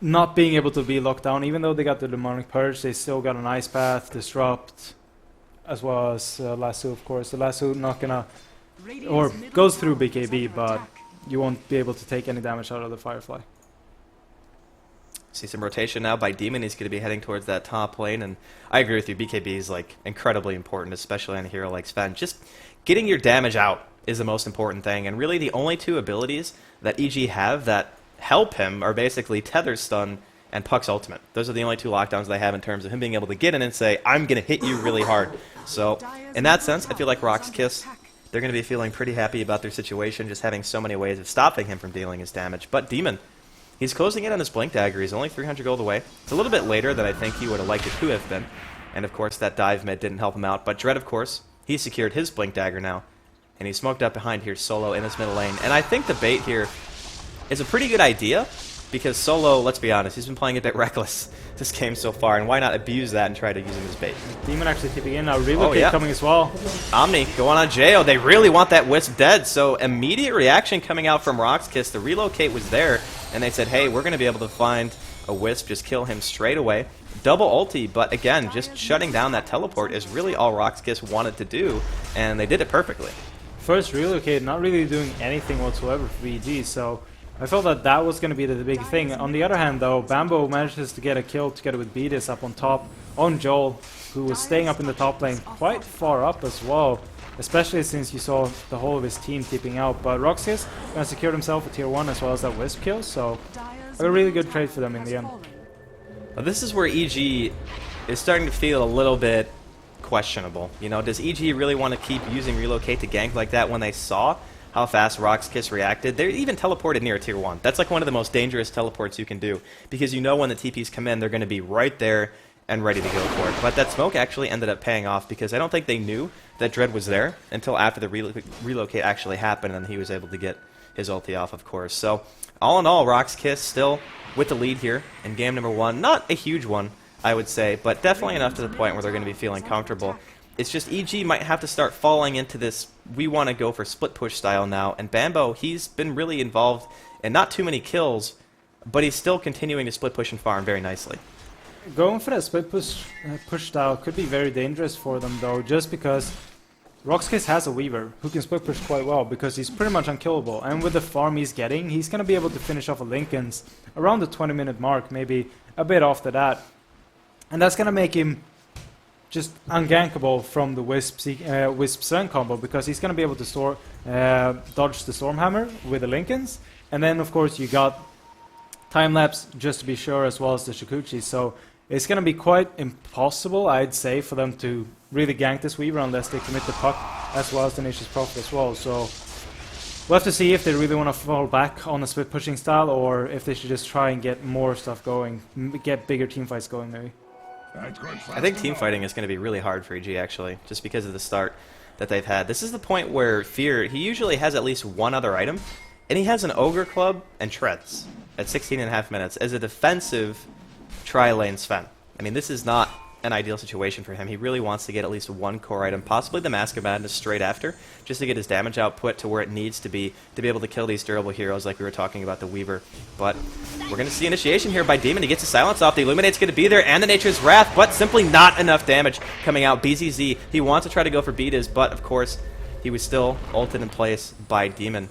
not being able to be locked down. Even though they got the Demonic Purge, they still got an Ice Path, Disrupt, as well as Lasso, of course. The Lasso not gonna, or goes through BKB, but you won't be able to take any damage out of the Firefly. See some rotation now by Demon. He's going to be heading towards that top lane, and I agree with you. BKB is like incredibly important, especially on a hero like Sven. Just getting your damage out is the most important thing, and really the only 2 abilities that EG have that help him are basically Tether Stun and Puck's Ultimate. Those are the only 2 lockdowns they have in terms of him being able to get in and say, I'm going to hit you really hard. So in that sense, I feel like Rox.KiSS, they're going to be feeling pretty happy about their situation, just having so many ways of stopping him from dealing his damage. But Demon, he's closing in on his Blink Dagger. He's only 300 gold away. It's a little bit later than I think he would have liked it to have been. And of course, that dive mid didn't help him out. But Dread, of course, he secured his Blink Dagger now. And he smoked up behind here Solo in his middle lane. And I think the bait here is a pretty good idea, because Solo, let's be honest, he's been playing a bit reckless this game so far, and why not abuse that and try to use him as bait? Demon actually tipping in now. Relocate coming as well. Omni going on J.O. They really want that Wisp dead, so immediate reaction coming out from Rox.KiSS. The relocate was there, and they said, hey, we're going to be able to find a Wisp, just kill him straight away. Double ulti, but again, just shutting down that teleport is really all Rox.KiSS wanted to do, and they did it perfectly. First relocate, not really doing anything whatsoever for EG, so I felt that that was going to be the big thing. On the other hand, though, Bambo manages to get a kill together with BDIS up on top on Joel, who was staying up in the top lane quite far up as well, especially since you saw the whole of his team tipping out. But Rox.KiSS going to secure himself a tier 1 as well as that Wisp kill, so a really good trade for them in the end. Well, this is where EG is starting to feel a little bit questionable. You know, does EG really want to keep using relocate to gank like that when they saw how fast Rox.KiSS reacted? They even teleported near tier 1. That's like one of the most dangerous teleports you can do, because you know when the TPs come in, they're going to be right there and ready to go for it. But that smoke actually ended up paying off, because I don't think they knew that Dread was there until after the relocate actually happened, and he was able to get his ulti off, of course. So all in all, Rox.KiSS still with the lead here in game number 1. Not a huge one, I would say, but definitely enough to the point where they're going to be feeling comfortable. It's just EG might have to start falling into this, we want to go for split push style now, and Bambo, he's been really involved in not too many kills, but he's still continuing to split push and farm very nicely. Going for that split push style could be very dangerous for them, though, just because Rox.KiSS has a Weaver who can split push quite well, because he's pretty much unkillable, and with the farm he's getting, he's going to be able to finish off a Linken's around the 20-minute mark, maybe a bit after that. And that's going to make him just ungankable from the Wisp Sun combo, because he's going to be able to dodge the Stormhammer with the Linken's, and then of course you got time-lapse just to be sure, as well as the Shikuchi, so it's going to be quite impossible, I'd say, for them to really gank this Weaver unless they commit the puck as well as the Nature's Prophet as well. So we'll have to see if they really want to fall back on a split pushing style, or if they should just try and get more stuff going, get bigger team fights going maybe. I think team fighting is going to be really hard for EG, actually, just because of the start that they've had. This is the point where Fear, he usually has at least one other item, and he has an Ogre Club and Treads at 16.5 minutes as a defensive tri-lane Sven. I mean, this is not an ideal situation for him. He really wants to get at least one core item, possibly the Mask of Madness straight after, just to get his damage output to where it needs to be able to kill these durable heroes like we were talking about the Weaver. But we're going to see initiation here by Demon. He gets the silence off. The Illuminate's going to be there, and the Nature's Wrath, but simply not enough damage coming out. BZZ, he wants to try to go for Beatas, but of course, he was still ulted in place by Demon.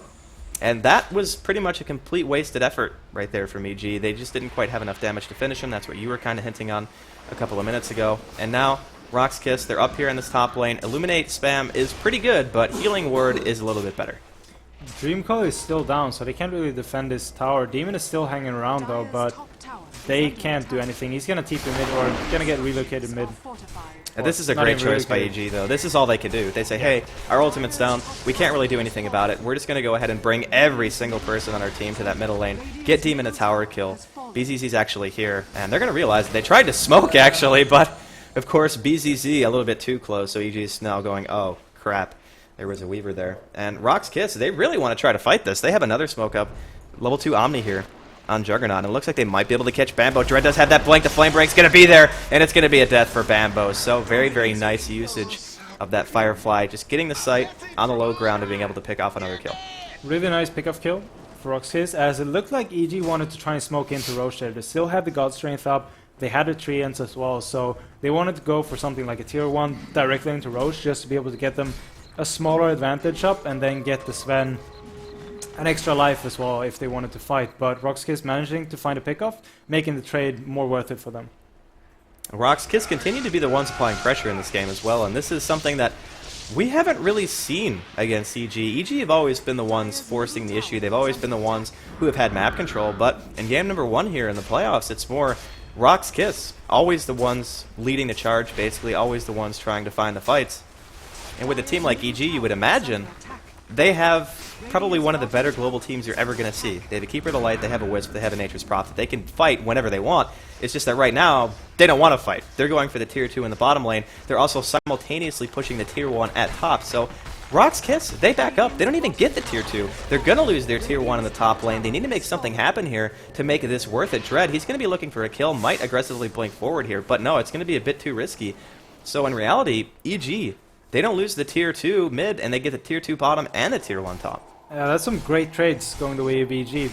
And that was pretty much a complete wasted effort right there from EG. They just didn't quite have enough damage to finish him. That's what you were kind of hinting on a couple of minutes ago. And now, Rox.KiSS, they're up here in this top lane. Illuminate spam is pretty good, but Healing Word is a little bit better. Dreamcoil is still down, so they can't really defend this tower. Demon is still hanging around, though, but they can't do anything. He's going to TP mid, or going to get relocated mid. And this is a great choice by EG, though. This is all they could do. They say, hey, our ultimate's down. We can't really do anything about it. We're just going to go ahead and bring every single person on our team to that middle lane, get Demon a tower kill. BZZ's actually here, and they're going to realize that they tried to smoke, actually, but of course, BZZ a little bit too close, so EG's now going, oh, crap. There was a Weaver there. And Rox.KiSS, they really want to try to fight this. They have another smoke up. Level 2 Omni here on Juggernaut. And it looks like they might be able to catch Bambo. Dread does have that blink. The Flame Break's going to be there. And it's going to be a death for Bambo. So very, very nice usage of that Firefly. Just getting the sight on the low ground and being able to pick off another kill. Really nice pick-off kill for Rox.KiSS, as it looked like EG wanted to try and smoke into Roche there. They still had the God Strength up. They had the Treants as well. So they wanted to go for something like a tier 1 directly into Roche, just to be able to get them a smaller advantage up, and then get the Sven an extra life as well if they wanted to fight. But Rox.KiSS managing to find a pickoff, making the trade more worth it for them. Rox.KiSS continue to be the ones applying pressure in this game as well, and this is something that we haven't really seen against EG. EG have always been the ones forcing the issue. They've always been the ones who have had map control, but in game number 1 here in the playoffs, it's more Rox.KiSS, always the ones leading the charge, basically, always the ones trying to find the fights. And with a team like EG, you would imagine they have probably one of the better global teams you're ever going to see. They have a Keeper of the Light, they have a Wisp, they have a Nature's Prophet. They can fight whenever they want. It's just that right now, they don't want to fight. They're going for the tier 2 in the bottom lane. They're also simultaneously pushing the tier 1 at top. So Rox.KiSS, they back up. They don't even get the tier 2. They're going to lose their tier 1 in the top lane. They need to make something happen here to make this worth it. Dread, he's going to be looking for a kill, might aggressively blink forward here, but no, it's going to be a bit too risky. So in reality, EG, they don't lose the tier 2 mid, and they get the tier 2 bottom and the tier 1 top. Yeah, that's some great trades going the way of EG.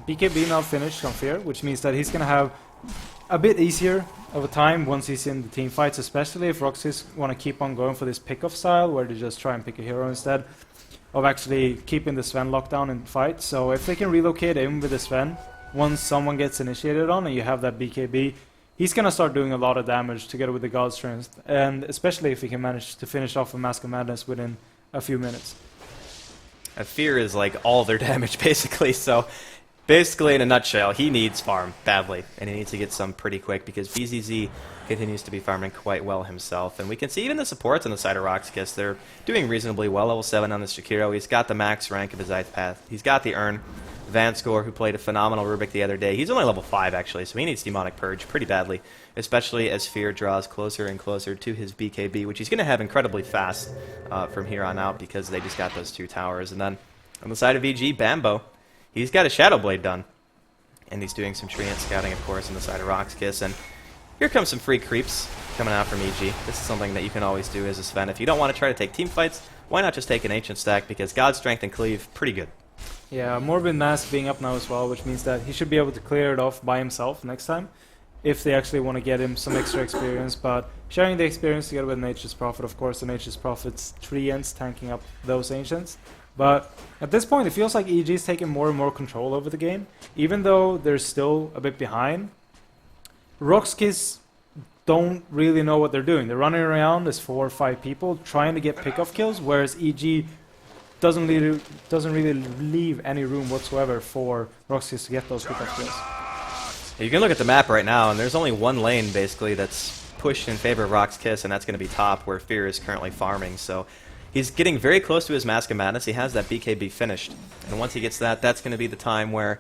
BKB now finished on Fear, which means that he's going to have a bit easier of a time once he's in the team fights, especially if Rox.KiSS want to keep on going for this pick-off style, where they just try and pick a hero instead of actually keeping the Sven locked down in fight. So if they can relocate in with the Sven, once someone gets initiated on and you have that BKB, he's going to start doing a lot of damage together with the God Strength, and especially if he can manage to finish off a Mask of Madness within a few minutes. Fear is like all their damage, basically, so basically, in a nutshell, he needs farm badly, and he needs to get some pretty quick because BZZ continues to be farming quite well himself. And we can see even the supports on the side of Rox.KiSS, they're doing reasonably well. Level 7 on the Shakiro, he's got the max rank of his Ith Path. He's got the Urn. Vanscore, who played a phenomenal Rubik the other day, he's only level 5 actually, so he needs Demonic Purge pretty badly, especially as Fear draws closer and closer to his BKB, which he's going to have incredibly fast from here on out because they just got those 2 towers. And then on the side of EG, Bambo, he's got a Shadow Blade done, and he's doing some Treant scouting, of course, on the side of Rox.KiSS. And here comes some free creeps coming out from EG. This is something that you can always do as a Sven. If you don't want to try to take team fights, why not just take an Ancient stack, because God Strength and Cleave, pretty good. Yeah, Morbid Mask being up now as well, which means that he should be able to clear it off by himself next time, if they actually want to get him some extra experience. But sharing the experience together with Nature's Prophet, of course, the Nature's Prophet's Treants tanking up those Ancients. But at this point, it feels like EG is taking more and more control over the game. Even though they're still a bit behind, Rox.KiSS don't really know what they're doing. They're running around as 4 or 5 people trying to get pick-off kills, whereas EG doesn't really leave any room whatsoever for Rox.KiSS to get those pick-off kills. You can look at the map right now, and there's only one lane, basically, that's pushed in favor of Rox.KiSS, and that's going to be top, where Fear is currently farming. So he's getting very close to his Mask of Madness. He has that BKB finished. And once he gets that, that's going to be the time where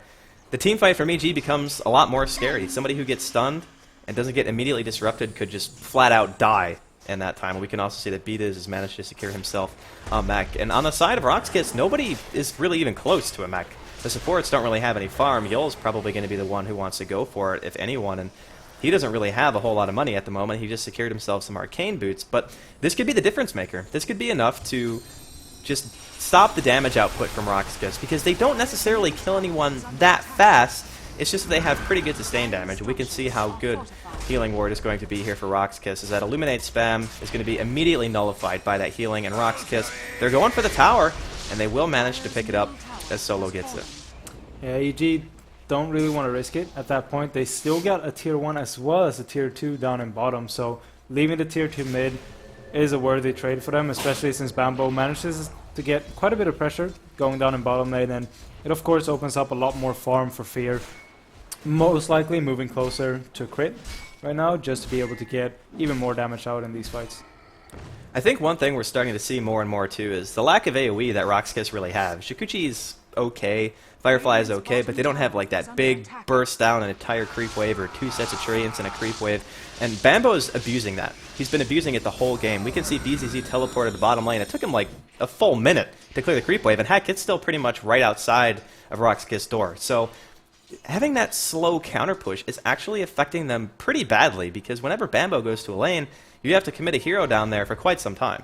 the team fight from EG becomes a lot more scary. Somebody who gets stunned and doesn't get immediately disrupted could just flat out die in that time. We can also see that Beataz has managed to secure himself a mech. And on the side of Rox.KiSS, nobody is really even close to a mech. The supports don't really have any farm. Yul's probably going to be the one who wants to go for it, if anyone. And he doesn't really have a whole lot of money at the moment. He just secured himself some arcane boots. But this could be the difference maker. This could be enough to just stop the damage output from Rox.KiSS, because they don't necessarily kill anyone that fast. It's just that they have pretty good sustain damage. We can see how good Healing Ward is going to be here for Rox.KiSS, is that Illuminate spam is going to be immediately nullified by that healing, and Rox.KiSS, they're going for the tower, and they will manage to pick it up as Solo gets it. Yeah, EG don't really want to risk it at that point. They still got a tier 1 as well as a tier 2 down in bottom, so leaving the tier 2 mid is a worthy trade for them, especially since Bambo manages to get quite a bit of pressure going down in bottom lane, and it of course opens up a lot more farm for Fear. Most likely moving closer to crit right now, just to be able to get even more damage out in these fights. I think one thing we're starting to see more and more too is the lack of AoE that Rox.KiSS really have. Shikuchi's okay, Firefly is okay, but they don't have like that big burst down an entire creep wave or 2 sets of treants in a creep wave. And Bambo's abusing that. He's been abusing it the whole game. We can see BZZ teleported to the bottom lane. It took him like a full minute to clear the creep wave, and heck, it's still pretty much right outside of Rox.KiSS' door. So having that slow counter push is actually affecting them pretty badly, because whenever Bambo goes to a lane, you have to commit a hero down there for quite some time.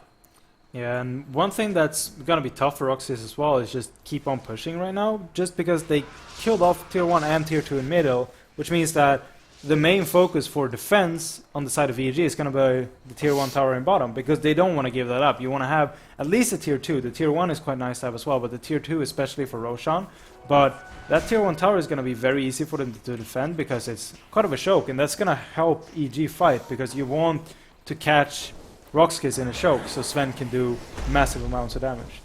Yeah, and one thing that's going to be tough for Rox.KiSS as well is just keep on pushing right now, just because they killed off tier 1 and tier 2 in middle, which means that the main focus for defense on the side of EG is going to be the tier 1 tower in bottom, because they don't want to give that up. You want to have at least a tier 2. The tier 1 is quite nice to have as well, but the tier 2 especially for Roshan. But that tier 1 tower is going to be very easy for them to defend, because it's quite of a choke, and that's going to help EG fight, because you want to catch Rox.KiSS in a choke, so Sven can do massive amounts of damage.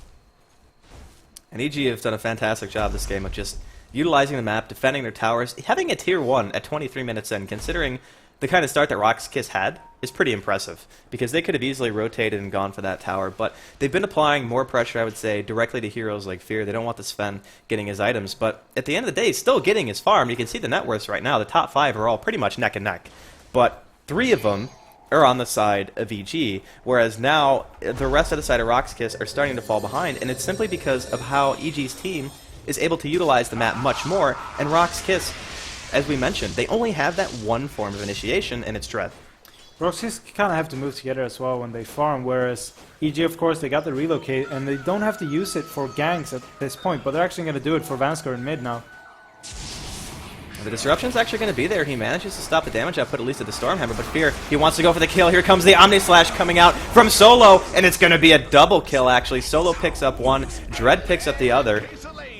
And EG have done a fantastic job this game of just utilizing the map, defending their towers. Having a tier 1 at 23 minutes in, considering the kind of start that Rox.KiSS had, is pretty impressive, because they could have easily rotated and gone for that tower, but they've been applying more pressure, I would say, directly to heroes like Fear. They don't want the Sven getting his items, but at the end of the day, he's still getting his farm. You can see the net worths right now. The top 5 are all pretty much neck and neck, but 3 of them are on the side of EG, whereas now the rest of the side of Rox.KiSS are starting to fall behind, and it's simply because of how EG's team is able to utilize the map much more, and Rox.KiSS, as we mentioned, they only have that one form of initiation, and it's Dread. Rox.KiSS kind of have to move together as well when they farm, whereas EG, of course, they got the relocate, and they don't have to use it for ganks at this point, but they're actually going to do it for Vanskar in mid now. The disruption's actually going to be there. He manages to stop the damage output, at least at the Stormhammer, but Fear, he wants to go for the kill. Here comes the Omni Slash coming out from Solo, and it's going to be a double kill, actually. Solo picks up one, Dread picks up the other.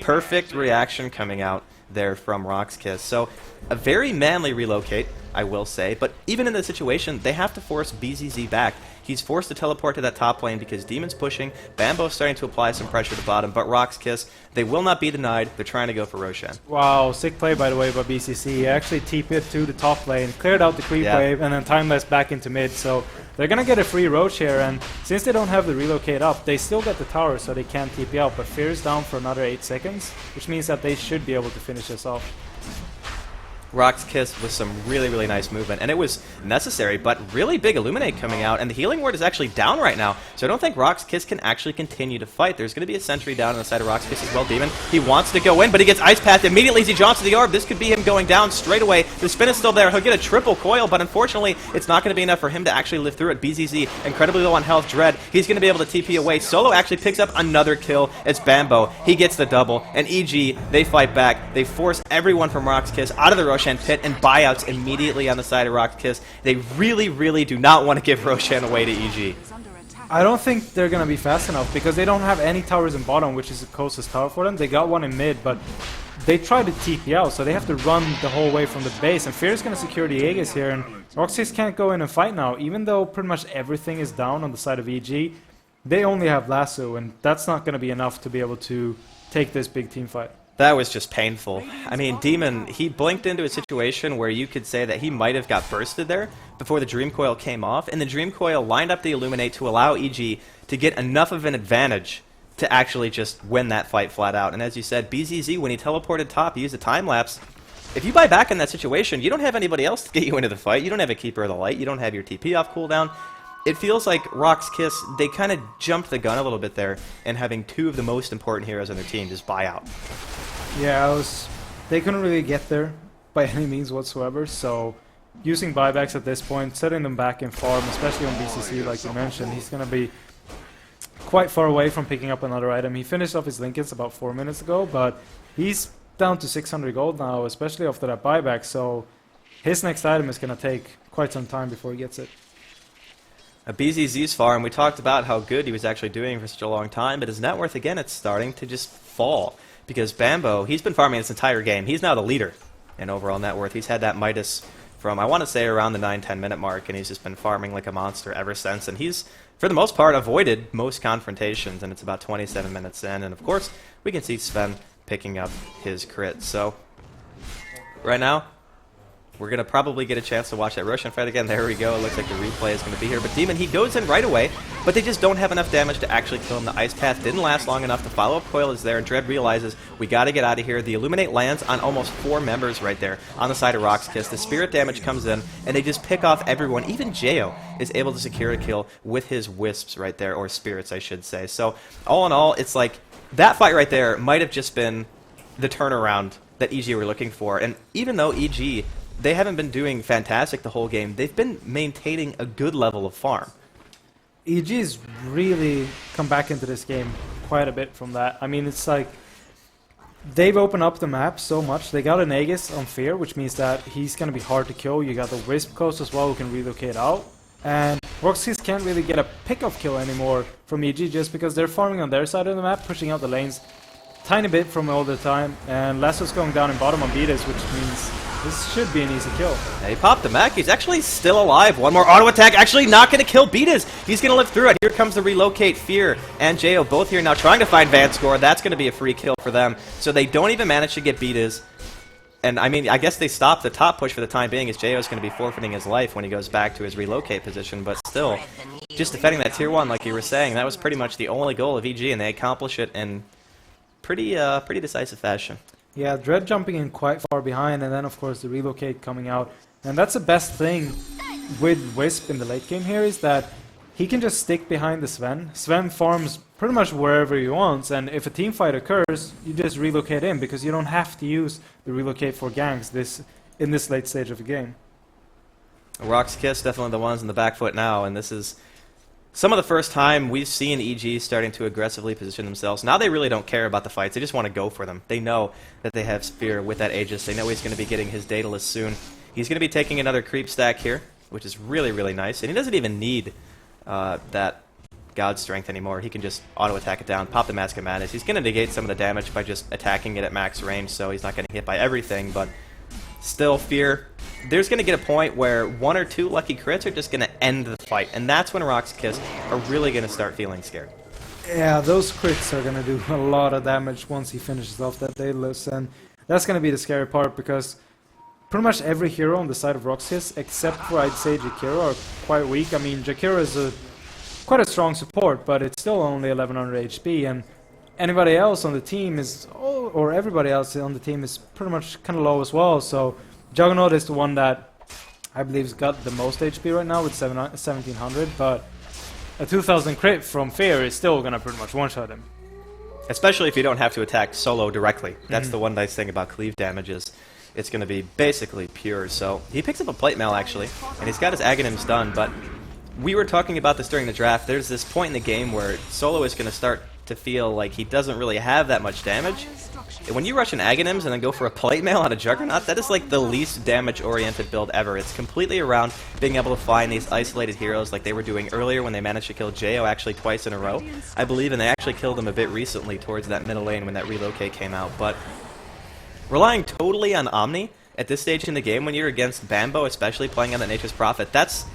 Perfect reaction coming out there from Rox.KiSS. So, a very manly relocate, I will say, but even in this situation, they have to force BZZ back. He's forced to teleport to that top lane because Demon's pushing, Bambo's starting to apply some pressure to bottom, but Rox.KiSS, they will not be denied. They're trying to go for Roshan. Wow, sick play by the way by BCC. He actually TP'd to the top lane, cleared out the creep wave, and then timeless back into mid, so they're gonna get a free Roach here, and since they don't have the relocate up, they still get the tower, so they can't TP out, but Fear is down for another 8 seconds, which means that they should be able to finish this off. Rox.KiSS with some really, really nice movement, and it was necessary, but really big Illuminate coming out, and the healing ward is actually down right now, so I don't think Rox.KiSS can actually continue to fight. There's going to be a sentry down on the side of Rox.KiSS as well. Demon, he wants to go in, but he gets Ice Path immediately as he jumps to the orb. This could be him going down straight away. The spin is still there. He'll get a triple coil, but unfortunately, it's not going to be enough for him to actually live through it. BZZ, incredibly low on health. Dread, he's going to be able to TP away. Solo actually picks up another kill. It's Bambo. He gets the double, and EG, they fight back. They force everyone from Rox.KiSS out of the Roshan pit and buyouts immediately on the side of Rox.KiSS. They really, really do not want to give Roshan away to EG. I don't think they're going to be fast enough because they don't have any towers in bottom, which is the closest tower for them. They got one in mid, but they try to TP out, so they have to run the whole way from the base. And Fear is going to secure the Aegis here, and Rox.KiSS can't go in and fight now. Even though pretty much everything is down on the side of EG, they only have Lasso, and that's not going to be enough to be able to take this big team fight. That was just painful. I mean, Demon, he blinked into a situation where you could say that he might have got bursted there before the Dream Coil came off, and the Dream Coil lined up the Illuminate to allow EG to get enough of an advantage to actually just win that fight flat out. And as you said, BZZ, when he teleported top, he used a time lapse. If you buy back in that situation, you don't have anybody else to get you into the fight. You don't have a Keeper of the Light. You don't have your TP off cooldown. It feels like Rox.KiSS, they kind of jumped the gun a little bit there, and having 2 of the most important heroes on their team just buy out. Yeah, they couldn't really get there by any means whatsoever, so using buybacks at this point, setting them back in farm, especially on BCC like you mentioned, he's going to be quite far away from picking up another item. He finished off his Linken's about 4 minutes ago, but he's down to 600 gold now, especially after that buyback, so his next item is going to take quite some time before he gets it. BZZ's farm, we talked about how good he was actually doing for such a long time, but his net worth, again, it's starting to just fall. Because Bambo, he's been farming this entire game. He's now the leader in overall net worth. He's had that Midas from, I want to say, around the 9-10 minute mark, and he's just been farming like a monster ever since. And he's, for the most part, avoided most confrontations, and it's about 27 minutes in. And of course, we can see Sven picking up his crit. So, right now, we're going to probably get a chance to watch that Roshan fight again. There we go. It looks like the replay is going to be here. But Demon, he goes in right away, but they just don't have enough damage to actually kill him. The Ice Path didn't last long enough. The follow-up coil is there, and Dread realizes we got to get out of here. The Illuminate lands on almost 4 members right there on the side of Rox.KiSS. The Spirit damage comes in, and they just pick off everyone. Even Jayo is able to secure a kill with his Wisps right there, or Spirits, I should say. So, all in all, it's like that fight right there might have just been the turnaround that EG were looking for. And even though EG, they haven't been doing fantastic the whole game, they've been maintaining a good level of farm. EG's really come back into this game quite a bit from that. I mean, it's like they've opened up the map so much. They got an Aegis on Fear, which means that he's going to be hard to kill. You got the Wisp Coast as well, who can relocate out. And Rox.KiSS can't really get a pick-off kill anymore from EG just because they're farming on their side of the map, pushing out the lanes tiny bit from all the time. And Lasso's going down in bottom on Beatus, which means this should be an easy kill. Yeah, he popped the mech. He's actually still alive. One more auto attack. Actually not going to kill Beatus. He's going to live through it. Here comes the relocate. Fear and Jayo both here now trying to find Vanskor. That's going to be a free kill for them. So they don't even manage to get Beatus. And I mean, I guess they stopped the top push for the time being, as Jayo's going to be forfeiting his life when he goes back to his relocate position. But still, just defending that tier 1, like you were saying, that was pretty much the only goal of EG, and they accomplish it in pretty decisive fashion. Yeah, Dread jumping in quite far behind, and then of course the relocate coming out. And that's the best thing with Wisp in the late game here is that he can just stick behind the Sven. Sven farms pretty much wherever he wants, and if a team fight occurs, you just relocate in because you don't have to use the relocate for ganks in this late stage of the game. Rox.KiSS definitely the ones in the back foot now, and this is some of the first time we've seen EG starting to aggressively position themselves. Now they really don't care about the fights, they just want to go for them. They know that they have Sphere with that Aegis, they know he's going to be getting his Daedalus soon. He's going to be taking another creep stack here, which is really, really nice, and he doesn't even need that God Strength anymore. He can just auto-attack it down, pop the Mask of Madness. He's going to negate some of the damage by just attacking it at max range, so he's not getting hit by everything, but still, Fear, there's going to get a point where 1 or 2 lucky crits are just going to end the fight, and that's when Rox.KiSS are really going to start feeling scared. Yeah, those crits are going to do a lot of damage once he finishes off that Daedalus, and that's going to be the scary part because pretty much every hero on the side of Rox.KiSS, except for, I'd say, Jakiro, are quite weak. I mean, Jakiro is quite a strong support, but it's still only 1100 HP, and anybody else on the team is, or everybody else on the team is pretty much kind of low as well. So Juggernaut is the one that I believe has got the most HP right now with 1700, but a 2000 crit from Fear is still going to pretty much one-shot him. Especially if you don't have to attack solo directly. That's the one nice thing about cleave damages. It's going to be basically pure. So he picks up a plate mail actually, and he's got his Aghanims done, but we were talking about this during the draft. There's this point in the game where solo is going to start to feel like he doesn't really have that much damage. When you rush an Aghanims and then go for a plate mail on a Juggernaut, that is like the least damage-oriented build ever. It's completely around being able to find these isolated heroes like they were doing earlier when they managed to kill Jo actually twice in a row, I believe, and they actually killed him a bit recently towards that middle lane when that relocate came out. But relying totally on Omni at this stage in the game when you're against Bambo, especially playing on that Nature's Prophet, that's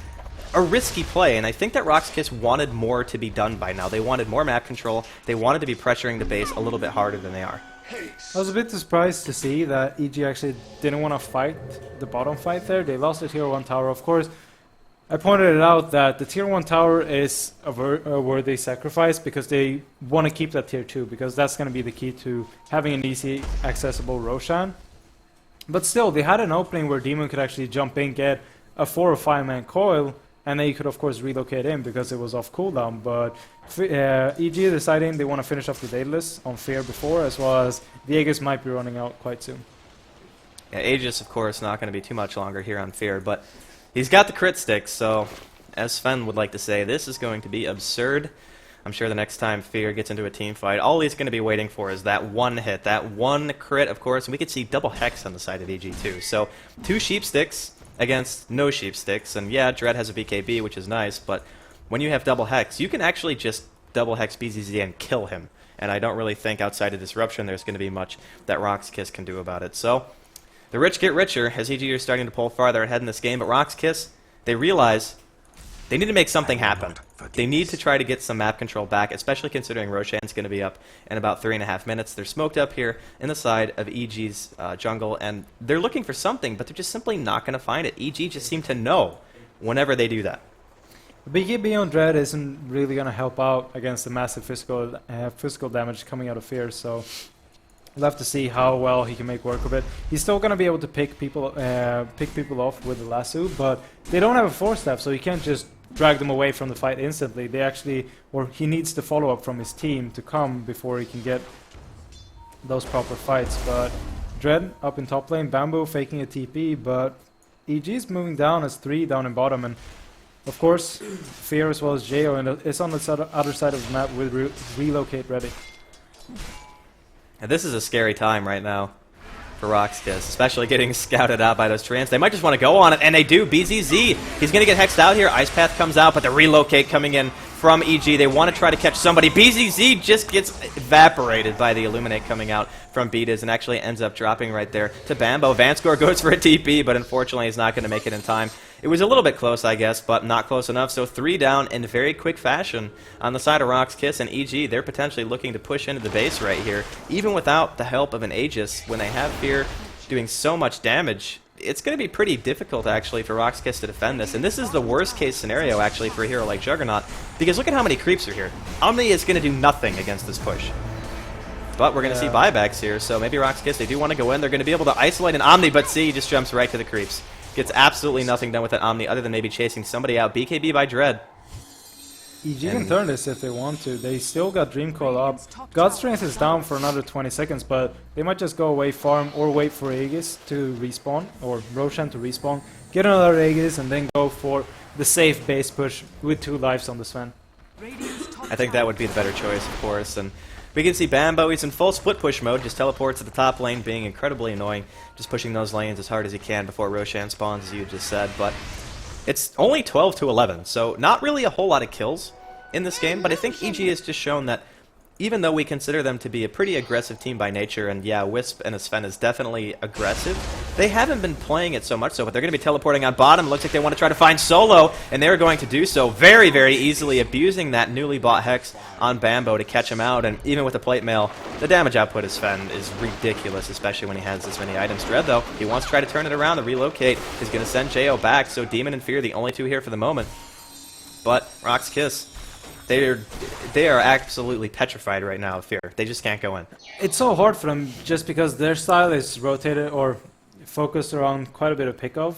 a risky play, and I think that Rox.KiSS wanted more to be done by now. They wanted more map control, they wanted to be pressuring the base a little bit harder than they are. I was a bit surprised to see that EG actually didn't want to fight the bottom fight there. They lost the tier 1 tower, of course. I pointed it out that the tier 1 tower is a worthy sacrifice because they want to keep that tier 2, because that's going to be the key to having an easy accessible Roshan. But still, they had an opening where Demon could actually jump in, get a 4 or 5 man coil, and then you could of course relocate in because it was off cooldown. But EG deciding they want to finish off the Daedalus on Fear before, as well as the Aegis might be running out quite soon. Yeah, Aegis, of course, not going to be too much longer here on Fear, but he's got the crit stick, so as Sven would like to say, this is going to be absurd. I'm sure the next time Fear gets into a team fight, all he's going to be waiting for is that one hit, that one crit, of course, and we could see double Hex on the side of EG too. So 2 sheep sticks against no sheep sticks, and yeah, Dread has a BKB, which is nice, but when you have double Hex, you can actually just double Hex BZZ and kill him, and I don't really think outside of Disruption there's going to be much that Rox.KiSS can do about it. So the rich get richer as EG are starting to pull farther ahead in this game, but Rox.KiSS, they realize they need to make something happen. They need to try to get some map control back, especially considering Roshan's going to be up in about 3.5 minutes. They're smoked up here in the side of EG's jungle, and they're looking for something, but they're just simply not going to find it. EG just seem to know whenever they do that. The BKB on Dread isn't really going to help out against the massive physical damage coming out of Fear, so we'll have to see how well he can make work of it. He's still going to be able to pick people off with the lasso, but they don't have a Force Staff, so he can't just drag them away from the fight instantly. They actually, or he needs the follow-up from his team to come before he can get those proper fights. But Dread up in top lane, Bamboo faking a TP, but EG is moving down as 3 down in bottom, and of course Fear as well as Jo is on the other side of the map with relocate ready. And this is a scary time right now for Rox.KiSS, especially getting scouted out by those Treants. They might just want to go on it, and they do. BZZ, he's going to get hexed out here. Ice Path comes out, but the relocate coming in from EG. They want to try to catch somebody. BZZ just gets evaporated by the Illuminate coming out from Betas and actually ends up dropping right there to Bambo. Vanscore goes for a TP, but unfortunately he's not going to make it in time. It was a little bit close, I guess, but not close enough. So 3 down in very quick fashion on the side of Rox.KiSS and EG. They're potentially looking to push into the base right here, even without the help of an Aegis. When they have Fear doing so much damage, it's going to be pretty difficult, actually, for Rox.KiSS to defend this. And this is the worst-case scenario, actually, for a hero like Juggernaut, because look at how many creeps are here. Omni is going to do nothing against this push. But we're going to see buybacks here, so maybe Rox.KiSS, they do want to go in. They're going to be able to isolate an Omni, but see, he just jumps right to the creeps. gets absolutely nothing done with that Omni other than maybe chasing somebody out. BKB by Dread. EG can turn this if they want to. They still got Dream Call up. God Strength is down for another 20 seconds, but they might just go away farm or wait for Aegis to respawn, or Roshan to respawn, get another Aegis, and then go for the safe base push with 2 lives on the Sven. I think that would be the better choice, of course. And we can see Bambo, he's in full split push mode, just teleports to the top lane, being incredibly annoying, just pushing those lanes as hard as he can before Roshan spawns, as you just said. But it's only 12 to 11, so not really a whole lot of kills in this game, but I think EG has just shown that even though we consider them to be a pretty aggressive team by nature, and yeah, Wisp and a Sven is definitely aggressive, they haven't been playing it so much so, but they're going to be teleporting on bottom. Looks like they want to try to find Solo, and they're going to do so very, very easily, abusing that newly bought Hex on Bambo to catch him out, and even with the plate mail, the damage output of Sven is ridiculous, especially when he has this many items. Dread, though, he wants to try to turn it around. The relocate is going to send Jo back, so Demon and Fear, the only 2 here for the moment. But Rox.KiSS, they are absolutely petrified right now of Fear. They just can't go in. It's so hard for them just because their style is rotated or focused around quite a bit of pickoff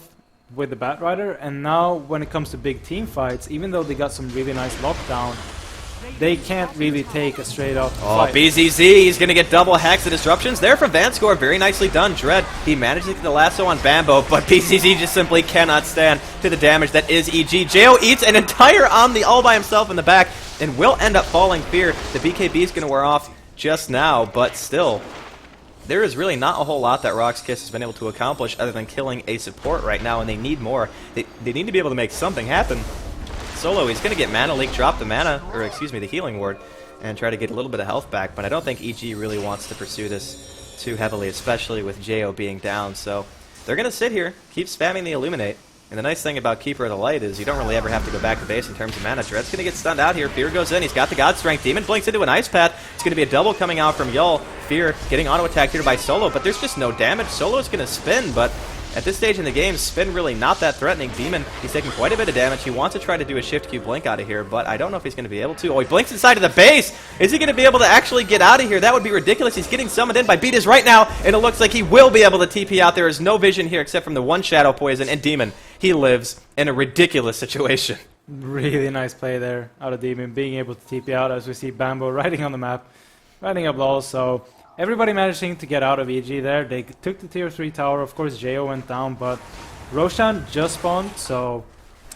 with the Batrider, and now when it comes to big team fights, even though they got some really nice lockdown, they can't really take a straight up fight. BZZ, he's going to get double Hex. The disruptions there from Vanscore, very nicely done. Dread, he managed to get the lasso on Bambo, but BZZ just simply cannot stand to the damage that is EG. Jo eats an entire Omni all by himself in the back, and will end up falling Fear. The BKB is going to wear off just now, but still, there is really not a whole lot that Rox.KiSS has been able to accomplish other than killing a support right now, and they need more. They need to be able to make something happen. Solo, he's going to get Mana Leak, drop the mana, or excuse me, the Healing Ward, and try to get a little bit of health back, but I don't think EG really wants to pursue this too heavily, especially with Jo being down, so they're going to sit here, keep spamming the Illuminate. And the nice thing about Keeper of the Light is you don't really ever have to go back to base in terms of mana. Dread's going to get stunned out here. Fear goes in. He's got the God Strength. Demon blinks into an Ice Path. It's going to be a double coming out from Yul. Fear getting auto-attacked here by Solo, but there's just no damage. Solo's going to spin, but at this stage in the game, spin really not that threatening. Demon, he's taking quite a bit of damage. He wants to try to do a Shift Q blink out of here, but I don't know if he's going to be able to. Oh, he blinks inside of the base. Is he going to be able to actually get out of here? That would be ridiculous. He's getting summoned in by Beatus right now, and it looks like he will be able to TP out. There is no vision here except from the one Shadow Poison, and Demon, he lives in a ridiculous situation. Really nice play there out of Demon, being able to TP out as we see Bambo riding on the map, riding up low, so everybody managing to get out of EG there. They took the tier 3 tower, of course Jo went down, but Roshan just spawned, so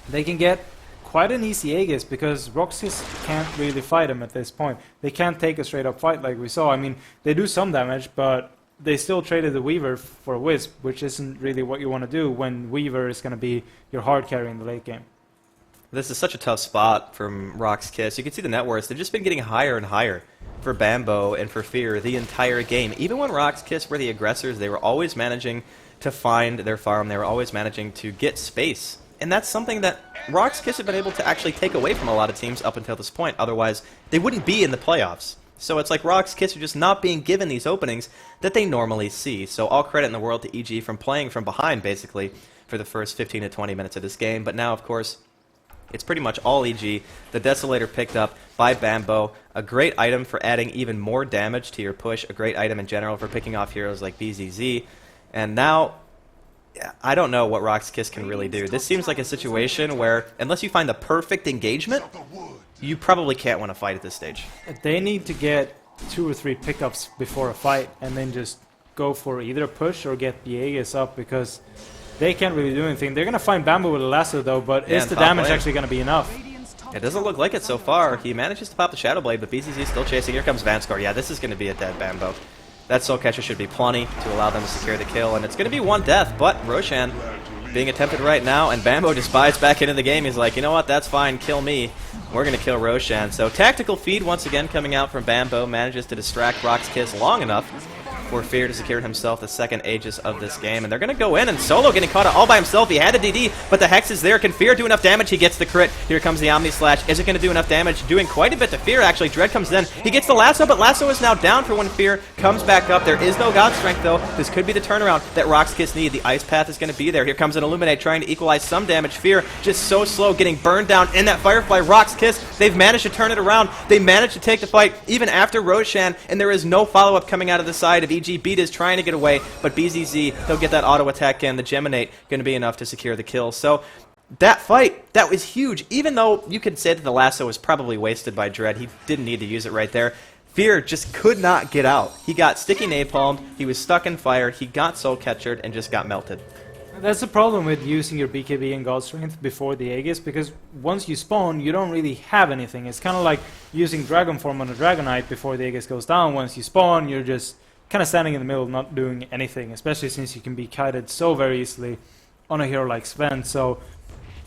they can get quite an easy Aegis because Rox.KiSS can't really fight him at this point. They can't take a straight up fight like we saw. I mean, they do some damage, but they still traded the Weaver for a Wisp, which isn't really what you want to do when Weaver is going to be your hard carry in the late game. This is such a tough spot from Rox.KiSS. You can see the net worths. They've just been getting higher and higher for Bambo and for Fear the entire game. Even when Rox.KiSS were the aggressors, they were always managing to find their farm. They were always managing to get space. And that's something that Rox.KiSS have been able to actually take away from a lot of teams up until this point. Otherwise, they wouldn't be in the playoffs. So it's like Rox.KiSS are just not being given these openings that they normally see. So all credit in the world to EG from playing from behind, basically, for the first 15 to 20 minutes of this game. But now, of course, it's pretty much all EG. The Desolator picked up by Bambo. A great item for adding even more damage to your push. A great item in general for picking off heroes like BZZ. And now, I don't know what Rox.KiSS can really do. This seems like a situation where, unless you find the perfect engagement, you probably can't win a fight at this stage. They need to get 2 or 3 pickups before a fight and then just go for either a push or get the Aegis up because they can't really do anything. They're going to find Bambo with a lasso though, but is the damage actually going to be enough? It doesn't look like it so far. He manages to pop the Shadow Blade, but BCZ is still chasing. Here comes Vanscore. Yeah, this is going to be a dead Bambo. That Soul Catcher should be plenty to allow them to secure the kill, and it's going to be one death, but Roshan being attempted right now, and Bambo just buys back into the game. He's like, you know what, that's fine, kill me. We're going to kill Roshan. So tactical feed once again coming out from Bambo, manages to distract Rox.KiSS long enough for Fear to secure himself the second Aegis of this game. And they're going to go in, and Solo getting caught out all by himself. He had a DD, but the Hex is there. Can Fear do enough damage? He gets the crit. Here comes the Omni Slash. Is it going to do enough damage? Doing quite a bit to Fear, actually. Dread comes in. He gets the Lasso, but Lasso is now down for when Fear comes back up. There is no God Strength, though. This could be the turnaround that Rox.KiSS need. The Ice Path is going to be there. Here comes an Illuminate trying to equalize some damage. Fear just so slow, getting burned down in that Firefly. Rox.KiSS, they've managed to turn it around. They managed to take the fight even after Roshan, and there is no follow-up coming out of the side of EG. Beat is trying to get away, but BZZ, he'll get that auto attack in. The Geminate going to be enough to secure the kill. So that fight, that was huge. Even though you could say that the lasso was probably wasted by Dread, he didn't need to use it right there. Fear just could not get out. He got sticky napalmed, he was stuck in fire, he got soul catchered, and just got melted. That's the problem with using your BKB and God Strength before the Aegis, because once you spawn, you don't really have anything. It's kind of like using Dragon Form on a Dragonite before the Aegis goes down. Once you spawn, you're just kind of standing in the middle, not doing anything, especially since you can be kited so very easily on a hero like Sven. So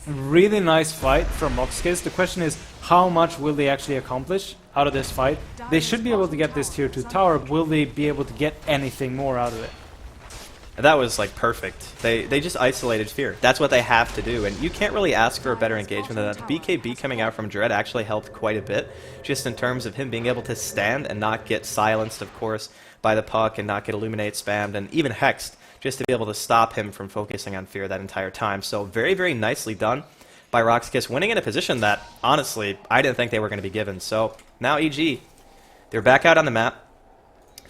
really nice fight from Rox.KiSS. The question is, how much will they actually accomplish out of this fight? They should be able to get this tier 2 tower. Will they be able to get anything more out of it? That was like perfect. They just isolated Fear. That's what they have to do, and you can't really ask for a better engagement than that. The BKB coming out from Dread actually helped quite a bit, just in terms of him being able to stand and not get silenced, of course, by the puck and not get Illuminate spammed and even hexed, just to be able to stop him from focusing on Fear that entire time. So very, very nicely done by Rox.KiSS, winning in a position that, honestly, I didn't think they were going to be given. So now EG, they're back out on the map.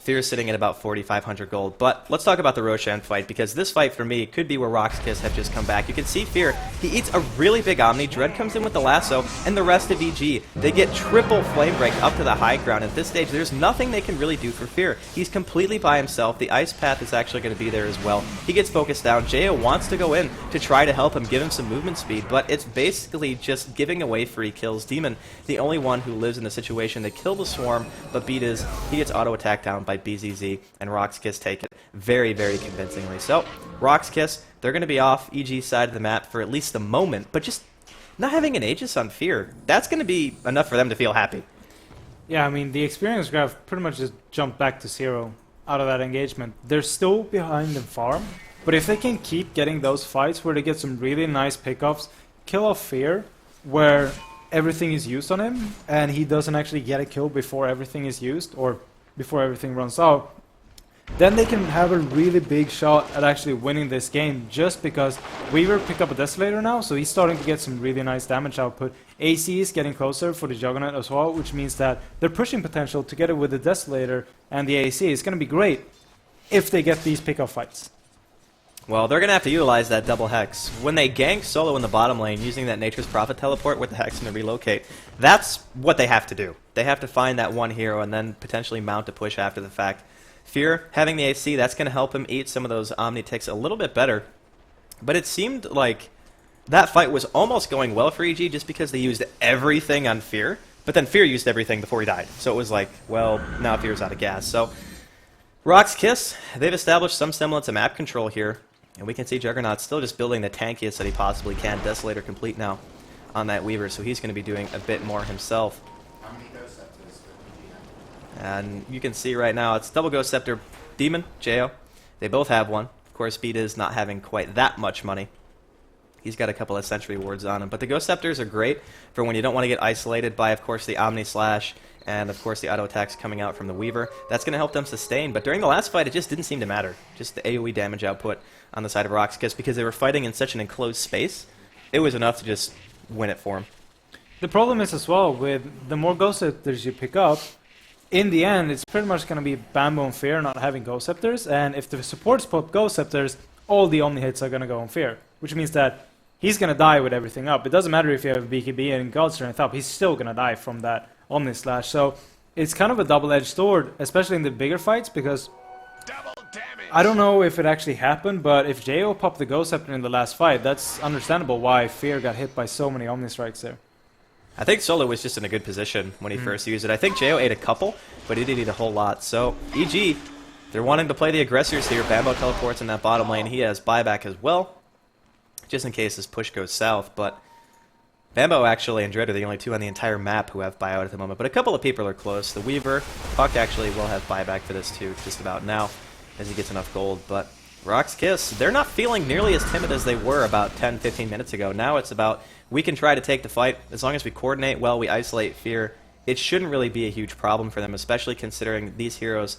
Fear is sitting at about 4,500 gold. But let's talk about the Roshan fight, because this fight for me could be where Rox.KiSS have just come back. You can see Fear, he eats a really big Omni, Dread comes in with the lasso, and the rest of EG, they get triple Flame Break up to the high ground. At this stage, there's nothing they can really do for Fear. He's completely by himself. The Ice Path is actually going to be there as well. He gets focused down. Jo wants to go in to try to help him, give him some movement speed, but it's basically just giving away free kills. Demon, the only one who lives in the situation to kill the Swarm, but Beat is, he gets auto attacked down by BZZ, and Rox.KiSS take it very, very convincingly. So, Rox.KiSS, they're going to be off EG's side of the map for at least the moment, but just not having an Aegis on Fear, that's going to be enough for them to feel happy. Yeah, I mean, the experience graph pretty much just jumped back to 0 out of that engagement. They're still behind in farm, but if they can keep getting those fights where they get some really nice pickoffs, kill off Fear, where everything is used on him, and he doesn't actually get a kill before everything is used, or before everything runs out, then they can have a really big shot at actually winning this game, just because Weaver picked up a Desolator now, so he's starting to get some really nice damage output. AC is getting closer for the Juggernaut as well, which means that their pushing potential together with the Desolator and the AC is going to be great if they get these pickoff fights. Well, they're going to have to utilize that double Hex. When they gank solo in the bottom lane using that Nature's Prophet teleport with the Hex and the relocate, that's what they have to do. They have to find that one hero and then potentially mount a push after the fact. Fear, having the AC, that's going to help him eat some of those Omni ticks a little bit better. But it seemed like that fight was almost going well for EG just because they used everything on Fear, but then Fear used everything before he died. So it was like, well, now Fear's out of gas. So Rox.KiSS, they've established some semblance of map control here. And we can see Juggernaut still just building the tankiest that he possibly can. Desolator complete now on that Weaver, so he's going to be doing a bit more himself. And you can see right now it's double Ghost Scepter, Demon, Jo. They both have one. Of course, Beat is not having quite that much money. He's got a couple of Sentry Wards on him. But the Ghost Scepters are great for when you don't want to get isolated by, of course, the Omni Slash and, of course, the auto attacks coming out from the Weaver. That's going to help them sustain. But during the last fight, it just didn't seem to matter. Just the AoE damage output on the side of Rox.KiSS, because they were fighting in such an enclosed space, it was enough to just win it for him. The problem is as well, with the more Ghost Scepters you pick up, in the end, it's pretty much going to be Bamboo and Fear not having Ghost Scepters, and if the supports put Ghost Scepters, all the Omni hits are going to go on Fear, which means that he's going to die with everything up. It doesn't matter if you have BKB and God Strength up, he's still going to die from that Omni Slash. So it's kind of a double-edged sword, especially in the bigger fights, because I don't know if it actually happened, but if Jo popped the Ghost Scepter in the last fight, that's understandable why Fear got hit by so many Omni Strikes there. I think Solo was just in a good position when he first used it. I think Jo ate a couple, but he didn't eat a whole lot. So, EG, they're wanting to play the aggressors here. Bambo teleports in that bottom lane. He has buyback as well, just in case his push goes south. But Bambo actually and Dread are the only two on the entire map who have buyout at the moment. But a couple of people are close. The Weaver, Puck actually will have buyback for this too, just about now, as he gets enough gold. But Rox.KiSS, they're not feeling nearly as timid as they were about 10-15 minutes ago. Now it's about, we can try to take the fight. As long as we coordinate well, we isolate Fear, it shouldn't really be a huge problem for them, especially considering these heroes,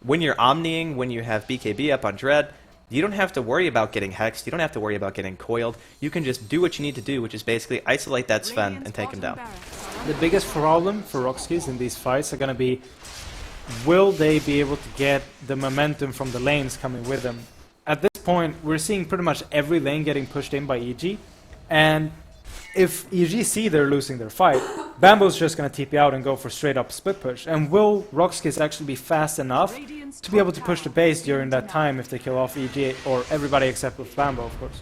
when you're Omniing, when you have BKB up on Dread, you don't have to worry about getting hexed, you don't have to worry about getting coiled. You can just do what you need to do, which is basically isolate that Sven and take him down. The biggest problem for Rox.KiSS in these fights are going to be will they be able to get the momentum from the lanes coming with them? At this point, we're seeing pretty much every lane getting pushed in by EG, and if EG see they're losing their fight, Bambo's just going to TP out and go for straight up split push. And will Rox.KiSS actually be fast enough to be able to push the base during that time if they kill off EG or everybody except with Bambo, of course?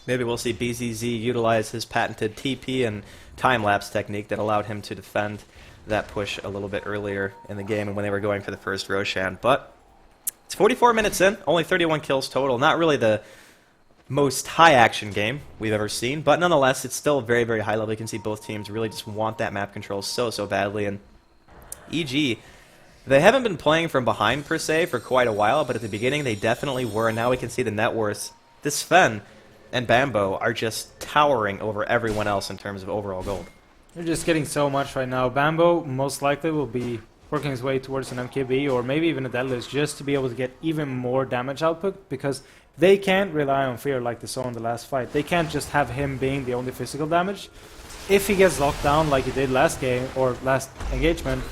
Maybe we'll see BZZ utilize his patented TP and time-lapse technique that allowed him to defend that push a little bit earlier in the game and when they were going for the first Roshan. But it's 44 minutes in, only 31 kills total. Not really the most high-action game we've ever seen, but nonetheless, it's still very, very high level. You can see both teams really just want that map control so badly. And EG, they haven't been playing from behind, per se, for quite a while, but at the beginning they definitely were, and now we can see the net worth. This Sven and Bambo are just towering over everyone else in terms of overall gold. They're just getting so much right now. Bambo most likely will be working his way towards an MKB or maybe even a deadlift just to be able to get even more damage output, because they can't rely on Fear like they saw in the last fight. They can't just have him being the only physical damage. If he gets locked down like he did last game or last engagement,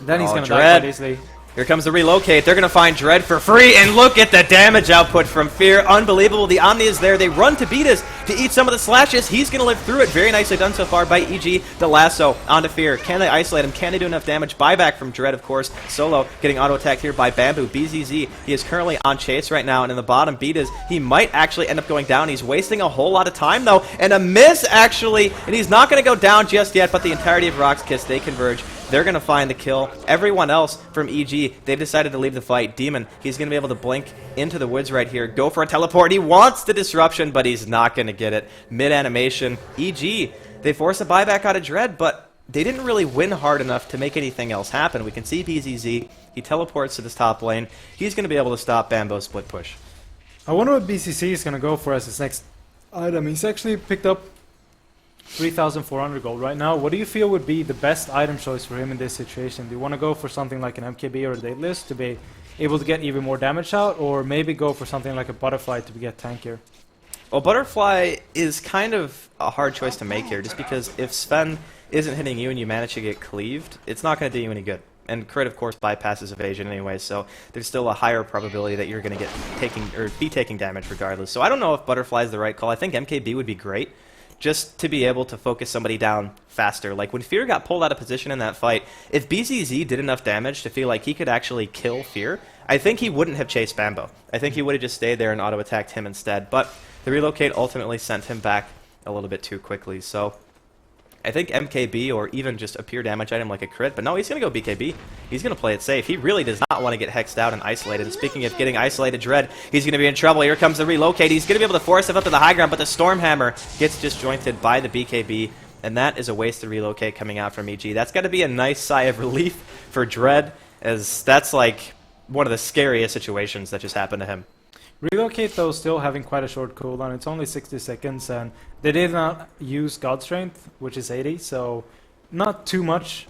then he's going to die quite easily. Here comes the relocate. They're going to find Dread for free, and look at the damage output from Fear. Unbelievable. The Omni is there. They run to beat us to eat some of the slashes. He's going to live through it. Very nicely done so far by EG. The lasso onto Fear. Can they isolate him? Can they do enough damage? Buyback from Dread, of course. Solo getting auto-attacked here by Bamboo. BZZ, he is currently on chase right now, and in the bottom beat is he might actually end up going down. He's wasting a whole lot of time, though, and a miss, actually, and he's not going to go down just yet, but the entirety of Rox.KiSS, they converge. They're going to find the kill. Everyone else from EG, they've decided to leave the fight. Demon, he's going to be able to blink into the woods right here. Go for a teleport. He wants the disruption, but he's not going to get it. Mid-animation. EG, they force a buyback out of Dread, but they didn't really win hard enough to make anything else happen. We can see BZZ. He teleports to this top lane. He's going to be able to stop Bambo's split push. I wonder what BCC is going to go for as his next item. He's actually picked up 3,400 gold right now. What do you feel would be the best item choice for him in this situation? Do you want to go for something like an MKB or a Datelist to be able to get even more damage out, or maybe go for something like a Butterfly to get tankier? Well, Butterfly is kind of a hard choice to make here, just because if Sven isn't hitting you and you manage to get cleaved, it's not going to do you any good. And crit, of course, bypasses evasion anyway, so there's still a higher probability that you're going to be taking damage regardless. So I don't know if Butterfly is the right call. I think MKB would be great, just to be able to focus somebody down faster. Like when Fear got pulled out of position in that fight, if BZZ did enough damage to feel like he could actually kill Fear, I think he wouldn't have chased Bambo. I think he would have just stayed there and auto-attacked him instead. But the relocate ultimately sent him back a little bit too quickly. So I think MKB or even just a pure damage item like a crit, but no, he's going to go BKB. He's going to play it safe. He really does not want to get hexed out and isolated. And speaking of getting isolated, Dread, he's going to be in trouble. Here comes the relocate. He's going to be able to force him up to the high ground, but the Stormhammer gets disjointed by the BKB, and that is a wasted relocate coming out from EG. That's got to be a nice sigh of relief for Dread, as that's like one of the scariest situations that just happened to him. Relocate, though, still having quite a short cooldown. It's only 60 seconds, and they did not use God Strength, which is 80, so not too much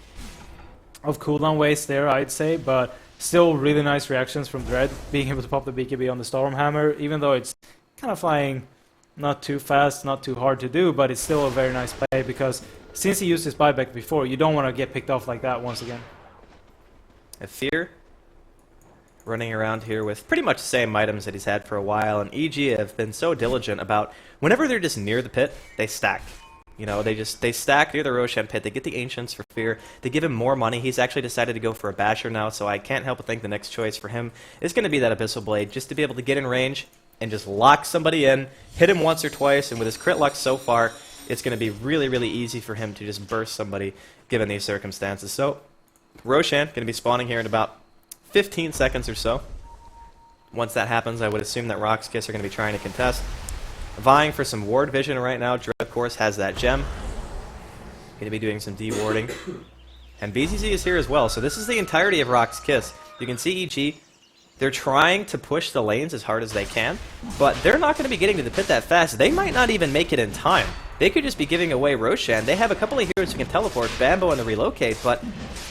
of cooldown waste there, I'd say, but still really nice reactions from Dread, being able to pop the BKB on the Stormhammer, even though it's kind of flying not too fast, not too hard to do, but it's still a very nice play, because since he used his buyback before, you don't want to get picked off like that once again. A Fear running around here with pretty much the same items that he's had for a while, and EG have been so diligent about whenever they're just near the pit, they stack. You know, they stack near the Roshan pit. They get the Ancients for Fear. They give him more money. He's actually decided to go for a Basher now, so I can't help but think the next choice for him is going to be that Abyssal Blade, just to be able to get in range and just lock somebody in, hit him once or twice, and with his crit luck so far, it's going to be really, really easy for him to just burst somebody given these circumstances. So, Roshan going to be spawning here in about 15 seconds or so. Once that happens, I would assume that Rox.KiSS are going to be trying to contest. Vying for some ward vision right now. Dread, of course, has that gem. Going to be doing some de-warding. And BZZ is here as well, so this is the entirety of Rox.KiSS. You can see EG, they're trying to push the lanes as hard as they can, but they're not going to be getting to the pit that fast. They might not even make it in time. They could just be giving away Roshan. They have a couple of heroes who can teleport, Bambo and the relocate, but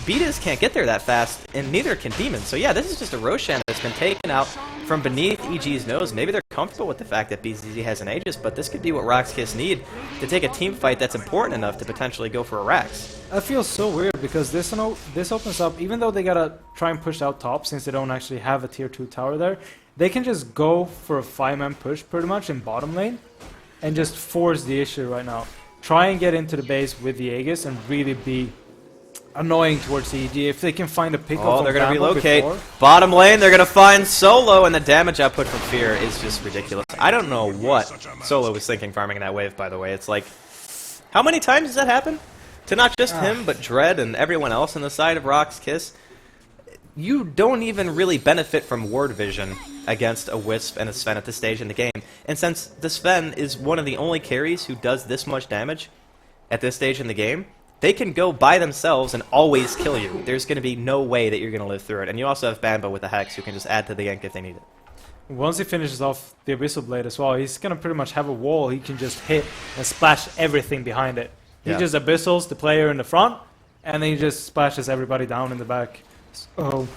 Betas can't get there that fast, and neither can Demon. So yeah, this is just a Roshan that's been taken out from beneath EG's nose. Maybe they're comfortable with the fact that BZZ has an Aegis, but this could be what Rox.KiSS need to take a team fight that's important enough to potentially go for a Rax. That feels so weird because this opens up, even though they gotta try and push out top since they don't actually have a tier 2 tower there, they can just go for a 5-man push pretty much in bottom lane and just force the issue right now. Try and get into the base with the Aegis and really be annoying towards the EG. If they can find a pick Oh, they're going to relocate. Bottom lane, they're going to find Solo, and the damage output from Fear is just ridiculous. I don't know what Solo was thinking farming that wave, by the way. It's like, how many times does that happen? To not just him, but Dread and everyone else on the side of Rox.KiSS. You don't even really benefit from ward vision against a Wisp and a Sven at this stage in the game. And since the Sven is one of the only carries who does this much damage at this stage in the game, they can go by themselves and always kill you. There's going to be no way that you're going to live through it. And you also have Bambo with the Hex who can just add to the gank if they need it. Once he finishes off the Abyssal Blade as well, he's going to pretty much have a wall he can just hit and splash everything behind it. He just Abyssals the player in the front, and then he just splashes everybody down in the back. So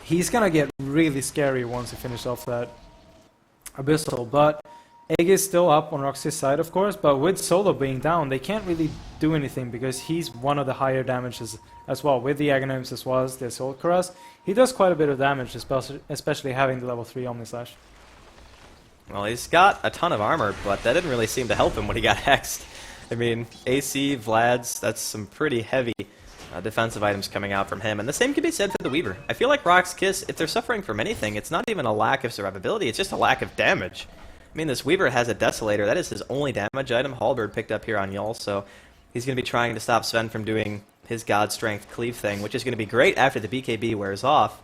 he's going to get really scary once he finishes off that Abyssal. But Egg is still up on Roxy's side, of course, but with Solo being down, they can't really do anything because he's one of the higher damages as well. With the Aghanims as well as the Assault Cuirass, he does quite a bit of damage, especially having the level 3 Omnislash. Well, he's got a ton of armor, but that didn't really seem to help him when he got hexed. I mean, AC, Vlad's, that's some pretty heavy defensive items coming out from him. And the same can be said for the Weaver. I feel like Rox.KiSS, if they're suffering from anything, it's not even a lack of survivability, it's just a lack of damage. I mean, this Weaver has a Desolator. That is his only damage item. Halberd picked up here on Yul, so he's going to be trying to stop Sven from doing his God Strength cleave thing, which is going to be great after the BKB wears off.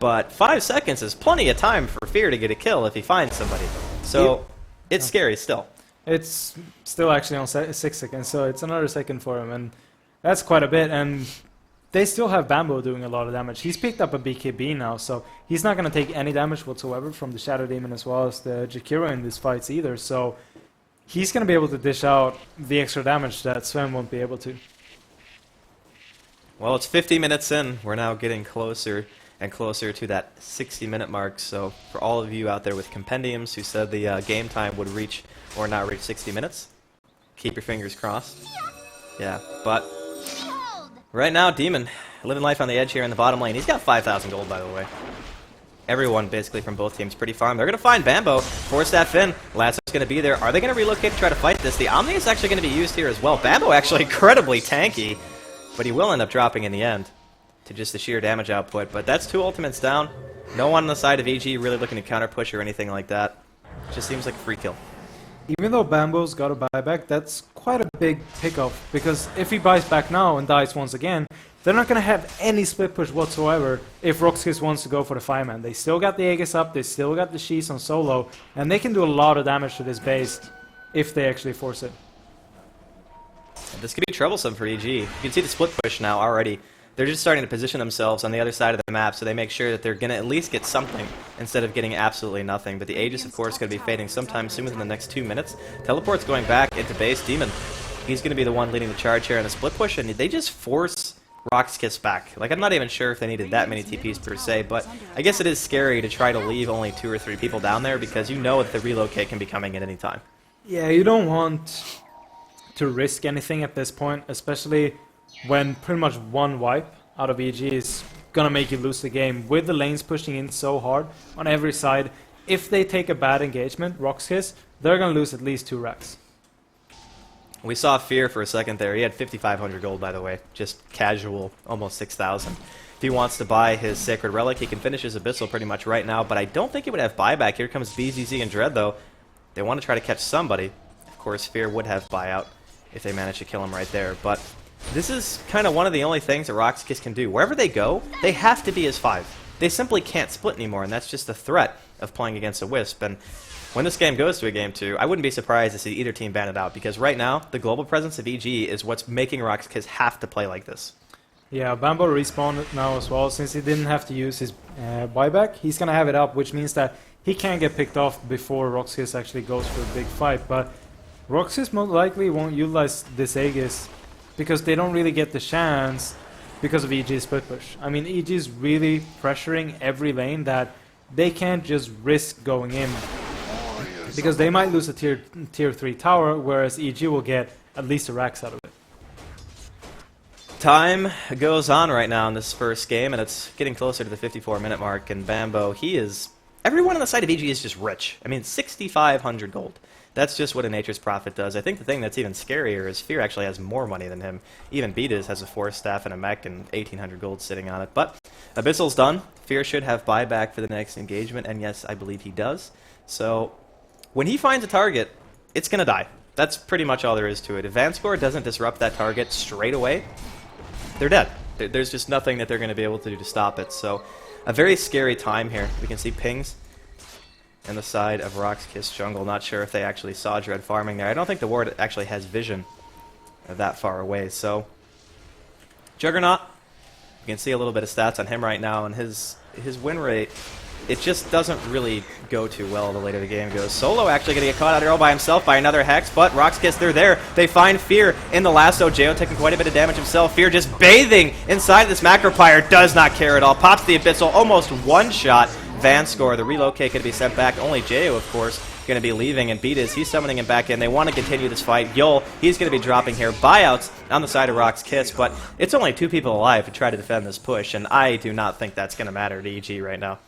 But 5 seconds is plenty of time for Fear to get a kill if he finds somebody. So it's scary still. It's still actually on 6 seconds, so it's another second for him, and that's quite a bit. And they still have Bambo doing a lot of damage. He's picked up a BKB now, so he's not going to take any damage whatsoever from the Shadow Demon as well as the Jakiro in these fights either. So he's going to be able to dish out the extra damage that Sven won't be able to. Well, it's 50 minutes in. We're now getting closer and closer to that 60-minute mark. So for all of you out there with compendiums who said the game time would reach or not reach 60 minutes, keep your fingers crossed. Yeah, but right now, Demon living life on the edge here in the bottom lane. He's got 5,000 gold, by the way. Everyone, basically, from both teams pretty farm. They're going to find Bambo, force that Finn. Lasso's going to be there. Are they going to relocate to try to fight this? The Omni is actually going to be used here as well. Bambo actually incredibly tanky, but he will end up dropping in the end to just the sheer damage output. But that's 2 ultimates down. No one on the side of EG really looking to counter push or anything like that. Just seems like a free kill. Even though Bambo's got a buyback, that's quite a big pickup, because if he buys back now and dies once again, they're not going to have any split push whatsoever if Rox.KiSS wants to go for the 5-man. They still got the Aegis up, they still got the Shees on Solo, and they can do a lot of damage to this base if they actually force it. This could be troublesome for EG. You can see the split push now already. They're just starting to position themselves on the other side of the map, so they make sure that they're going to at least get something instead of getting absolutely nothing. But the Aegis, of course, going to be fading sometime soon within the next 2 minutes. Teleport's going back into base. Demon, he's going to be the one leading the charge here in the split push, and they just force Rox.KiSS back. Like, I'm not even sure if they needed that many TPs per se, but I guess it is scary to try to leave only 2 or 3 people down there because you know that the relocate can be coming at any time. Yeah, you don't want to risk anything at this point, especially when pretty much one wipe out of EG is gonna make you lose the game. With the lanes pushing in so hard on every side, if they take a bad engagement, Rox.KiSS, they're gonna lose at least 2 racks. We saw Fear for a second there. He had 5,500 gold, by the way. Just casual, almost 6,000. If he wants to buy his Sacred Relic, he can finish his Abyssal pretty much right now, but I don't think he would have buyback. Here comes BZZ and Dread, though. They want to try to catch somebody. Of course, Fear would have buyout if they manage to kill him right there, but this is kind of one of the only things that Rox.KiSS can do. Wherever they go, they have to be as 5. They simply can't split anymore, and that's just the threat of playing against a Wisp. And when this game goes to a game 2, I wouldn't be surprised to see either team ban it out, because right now, the global presence of EG is what's making Rox.KiSS have to play like this. Yeah, Bambo respawned now as well. Since he didn't have to use his buyback, he's going to have it up, which means that he can get picked off before Rox.KiSS actually goes for a big fight. But Rox.KiSS most likely won't utilize this Aegis because they don't really get the chance because of EG's split push. I mean, EG is really pressuring every lane that they can't just risk going in because they might lose a tier 3 tower, whereas EG will get at least a Rax out of it. Time goes on right now in this first game, and it's getting closer to the 54-minute mark, and Bambo, everyone on the side of EG is just rich. I mean, 6,500 gold. That's just what a Nature's Prophet does. I think the thing that's even scarier is Fear actually has more money than him. Even Beatus has a 4 staff and a mech and 1,800 gold sitting on it. But Abyssal's done. Fear should have buyback for the next engagement, and yes, I believe he does. So when he finds a target, it's going to die. That's pretty much all there is to it. If Vanscore doesn't disrupt that target straight away, they're dead. There's just nothing that they're going to be able to do to stop it. So a very scary time here. We can see pings on the side of Rox.KiSS jungle. Not sure if they actually saw Dread farming there. I don't think the ward actually has vision that far away. So Juggernaut, you can see a little bit of stats on him right now, and his win rate, it just doesn't really go too well the later the game goes. Solo actually going to get caught out here all by himself by another Hex, but Rox.KiSS, they're there. They find Fear in the lasso. Jo taking quite a bit of damage himself. Fear just bathing inside this macro pyre, does not care at all. Pops the Abyssal, almost one-shot Vanscore. The relocate going to be sent back. Only Jo, of course, going to be leaving, and Beatus, he's summoning him back in. They want to continue this fight. Yul, he's going to be dropping here. Buyouts on the side of Rox.KiSS, but it's only 2 people alive to try to defend this push, and I do not think that's going to matter to EG right now.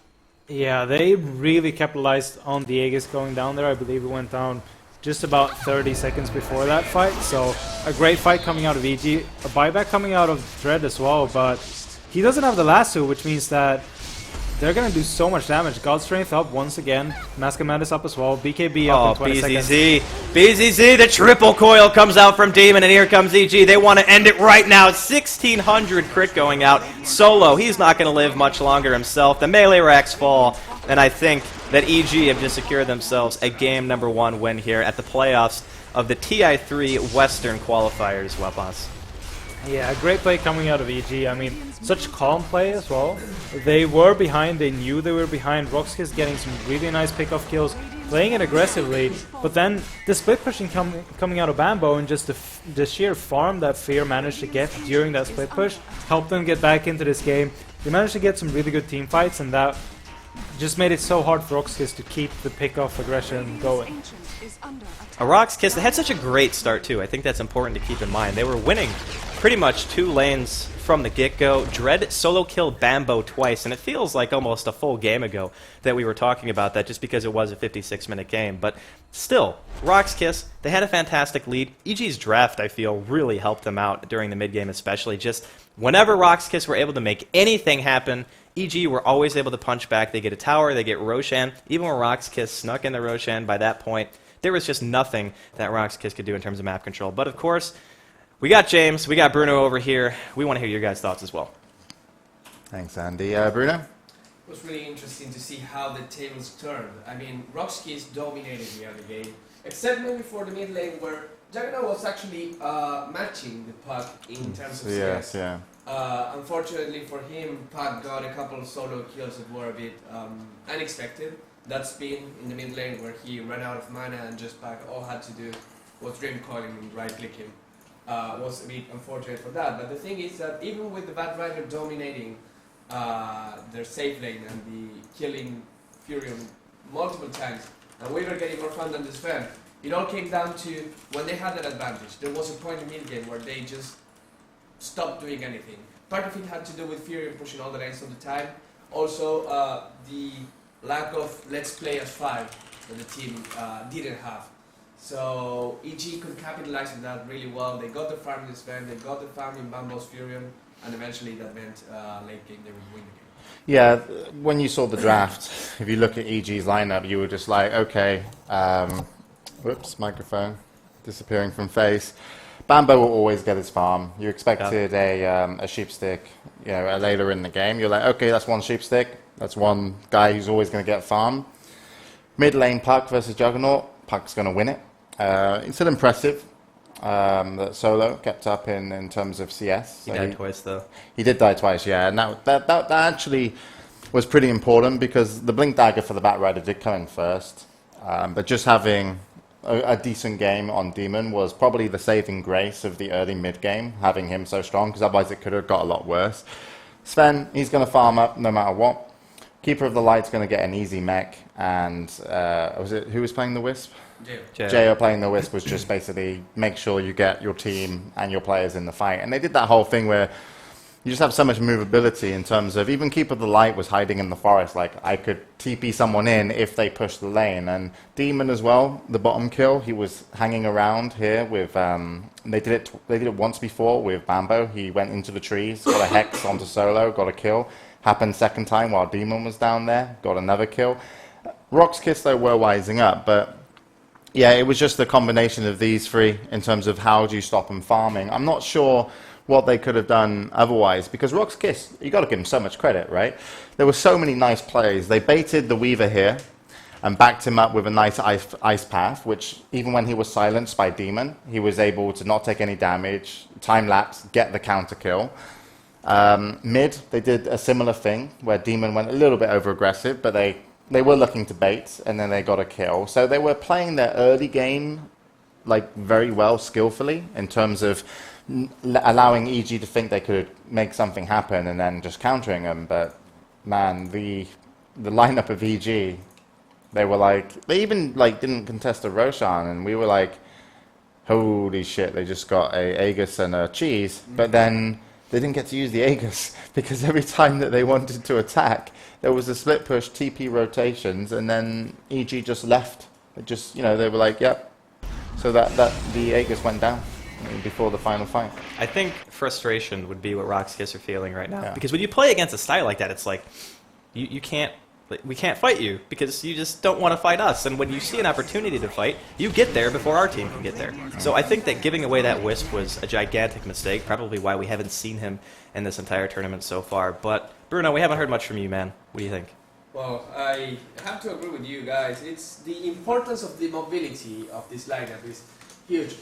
Yeah, they really capitalized on the Aegis going down there. I believe it went down just about 30 seconds before that fight. So a great fight coming out of EG. A buyback coming out of Dread as well, but he doesn't have the lasso, which means that they're going to do so much damage. God Strength up once again. Mask Command is up as well. BKB up in 20 seconds. BZZ, the triple coil comes out from Demon, and here comes EG. They want to end it right now. 1,600 crit going out. Solo, he's not going to live much longer himself. The melee racks fall, and I think that EG have just secured themselves a game number 1 win here at the playoffs of the TI3 Western Qualifiers, Weapons. Yeah, a great play coming out of EG. I mean, such calm play as well. They were behind, they knew they were behind. Rox.KiSS getting some really nice pick-off kills, playing it aggressively, but then the split pushing coming out of Bambo, and just the sheer farm that Fear managed to get during that split push helped them get back into this game. They managed to get some really good team fights, and that just made it so hard for Rox.KiSS to keep the pick-off aggression going. Rox.KiSS, they had such a great start too. I think that's important to keep in mind. They were winning pretty much 2 lanes from the get-go. Dread solo killed Bambo twice, and it feels like almost a full game ago that we were talking about that, just because it was a 56-minute game. But still, Rox.KiSS, they had a fantastic lead. EG's draft, I feel, really helped them out during the mid-game especially. Just whenever Rox.KiSS were able to make anything happen, EG were always able to punch back. They get a tower, they get Roshan. Even when Rox.KiSS snuck in the Roshan, by that point, there was just nothing that Rox.KiSS could do in terms of map control. But of course, we got James, we got Bruno over here. We want to hear your guys' thoughts as well. Thanks, Andy. Bruno? It was really interesting to see how the tables turned. I mean, Rox.KiSS dominated the other game, except maybe for the mid lane where Juggernaut was actually matching the puck in terms of CS. Yeah. Unfortunately for him, Puck got a couple of solo kills that were a bit unexpected. That spin in the mid lane where he ran out of mana and just Puck all had to do was Dream Calling and right click him. Was a bit unfortunate for that. But the thing is that even with the Bad Rider dominating their safe lane and the killing Furion multiple times, and we were getting more fun than this fan, it all came down to when they had that advantage. There was a point in the mid game where they just stopped doing anything. Part of it had to do with Furion pushing all the lanes all the time. Also, the lack of let's play as 5 that the team didn't have. So EG could capitalize on that really well. They got the farm in this van, they got the farm in Bambo's Furion, and eventually that meant late game they would win the game. Yeah, when you saw the draft, if you look at EG's lineup, you were just like, okay, whoops, microphone disappearing from face. Bambo will always get his farm. You expected a sheep stick, you know, later in the game. You're like, okay, that's one sheep stick. That's one guy who's always going to get farm. Mid lane Puck versus Juggernaut. Puck's going to win it. It's still impressive that Solo kept up in terms of CS. He died twice, though. He did die twice, yeah. And that actually was pretty important because the Blink Dagger for the Bat Rider did come in first. But just having a decent game on Demon was probably the saving grace of the early mid game, having him so strong, because otherwise it could have got a lot worse. Sven, he's going to farm up no matter what. Keeper of the Light's going to get an easy mech, and who was playing the Wisp? Jail. Jo playing the Wisp was just basically make sure you get your team and your players in the fight. And they did that whole thing where you just have so much movability in terms of even Keeper of the Light was hiding in the forest. Like, I could TP someone in if they push the lane. And Demon as well, the bottom kill, he was hanging around here with... they did it once before with Bambo. He went into the trees, got a Hex onto solo, got a kill. Happened second time while Demon was down there, got another kill. Rox.KiSS, though, were wising up, but... yeah, it was just the combination of these three in terms of how do you stop them farming. I'm not sure what they could have done otherwise, because Rox.KiSS, you got to give them so much credit, right? There were so many nice plays. They baited the Weaver here and backed him up with a nice ice path, which even when he was silenced by Demon, he was able to not take any damage, time lapse, get the counter kill. Mid, they did a similar thing where Demon went a little bit over aggressive, but they were looking to bait, and then they got a kill. So they were playing their early game like very well, skillfully, in terms of allowing EG to think they could make something happen and then just countering them. But man, the lineup of EG, they were like, they even like didn't contest a Roshan, and we were like, holy shit, they just got a Aegis and a cheese. But then they didn't get to use the Aegis because every time that they wanted to attack, there was a split push, TP rotations, and then EG just left. It just, you know, they were like, yep. So that the Aegis went down before the final fight. I think frustration would be what Rox.KiSS are feeling right now. Yeah. Because when you play against a style like that, it's like, you can't, we can't fight you because you just don't want to fight us. And when you see an opportunity to fight, you get there before our team can get there. So I think that giving away that Wisp was a gigantic mistake, probably why we haven't seen him in this entire tournament so far. But Bruno, we haven't heard much from you, man. What do you think? Well, I have to agree with you guys. It's the importance of the mobility of this lineup is huge.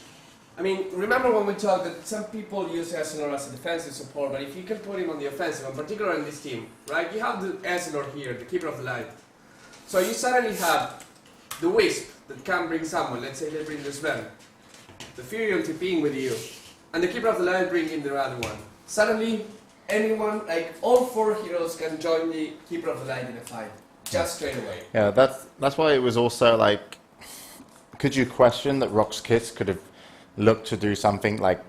I mean, remember when we talked that some people use Arsenal as a defensive support, but if you can put him on the offensive, in particular in this team, right? You have the Arsenal here, the keeper of the light. So you suddenly have the Wisp that can bring someone. Let's say they bring the Sven, the Furion TPing with you, and the keeper of the light bringing the other one. Suddenly, anyone, like all four heroes, can join the keeper of the light in a fight, just straight away. Yeah, that's why it was also like, could you question that Rox.KiSS could have looked to do something like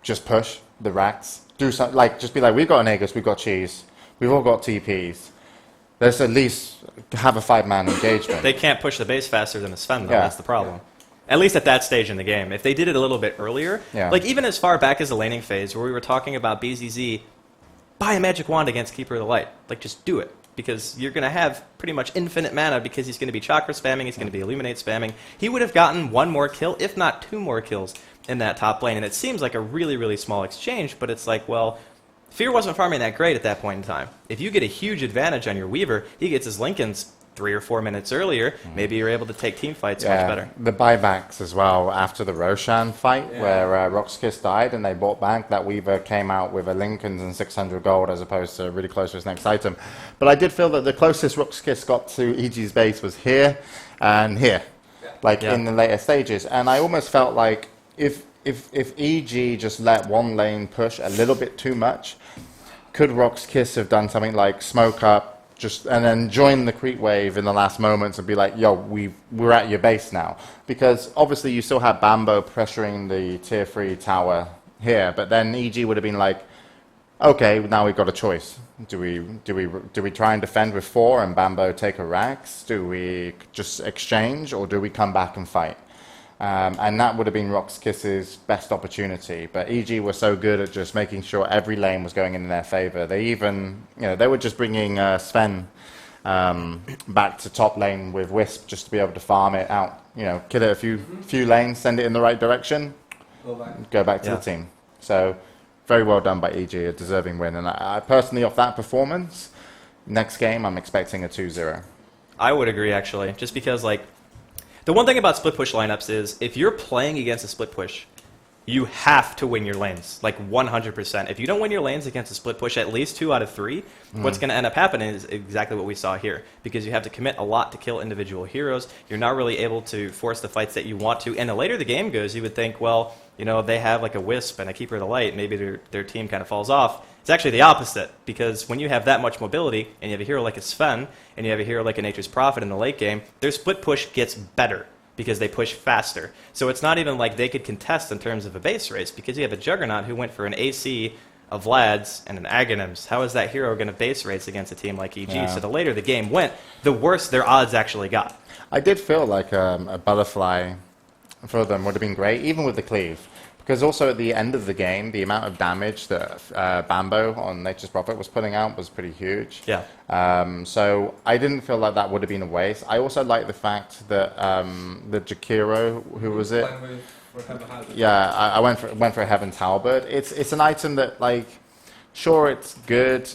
just push the racks, do something like just be like, we've got an Aegis, we've got cheese, we've all got TPs. Let's at least have a 5-man engagement. They can't push the base faster than a Sven, though. Yeah. That's the problem. At least at that stage in the game. If they did it a little bit earlier, Yeah. like even as far back as the laning phase where we were talking about BZZ, buy a magic wand against Keeper of the Light. Like, just do it. Because you're going to have pretty much infinite mana because he's going to be chakra spamming, he's going to be illuminate spamming. He would have gotten one more kill, if not 2 more kills in that top lane. And it seems like a really, really small exchange, but it's like, well, Fear wasn't farming that great at that point in time. If you get a huge advantage on your Weaver, he gets his Lincolns 3 or 4 minutes earlier, maybe you're able to take team fights much better. The buybacks as well after the Roshan fight where Rox.KiSS died and they bought back, that Weaver came out with a Lincolns and 600 gold as opposed to really close to his next item. But I did feel that the closest Rox.KiSS got to EG's base was here and here, in the later stages. And I almost felt like if EG just let one lane push a little bit too much, could Rox.KiSS have done something like smoke up, and then join the creep wave in the last moments and be like, yo, we're at your base now. Because obviously you still have Bambo pressuring the tier 3 tower here, but then EG would have been like, okay, now we've got a choice. Do we try and defend with 4 and Bambo take a Rax? Do we just exchange, or do we come back and fight? And that would have been Rox.KiSS's best opportunity. But EG were so good at just making sure every lane was going in their favor. They even, they were just bringing Sven back to top lane with Wisp just to be able to farm it out. Kill it a few lanes, send it in the right direction, go back to the team. So very well done by EG, a deserving win. And I personally, off that performance, next game I'm expecting a 2-0. I would agree, actually, just because, the one thing about split push lineups is if you're playing against a split push, you have to win your lanes, 100%. If you don't win your lanes against a split push at least 2 out of 3, what's going to end up happening is exactly what we saw here. Because you have to commit a lot to kill individual heroes. You're not really able to force the fights that you want to. And the later the game goes, you would think, well, they have a Wisp and a Keeper of the Light. Maybe their team kind of falls off. It's actually the opposite, because when you have that much mobility, and you have a hero like a Sven, and you have a hero like a Nature's Prophet in the late game, their split push gets better, because they push faster. So it's not even like they could contest in terms of a base race, because you have a Juggernaut who went for an AC, a Vlad's, and an Aghanims. How is that hero going to base race against a team like EG? Yeah. So the later the game went, the worse their odds actually got. I did feel like a butterfly for them would have been great, even with the cleave. Because also at the end of the game, the amount of damage that Bambo on Nature's Prophet was putting out was pretty huge. Yeah. So I didn't feel like that would have been a waste. I also like the fact that the Jakiro, who was it? Yeah, I went for a Heaven's Halberd. It's an item that, like, sure, it's good,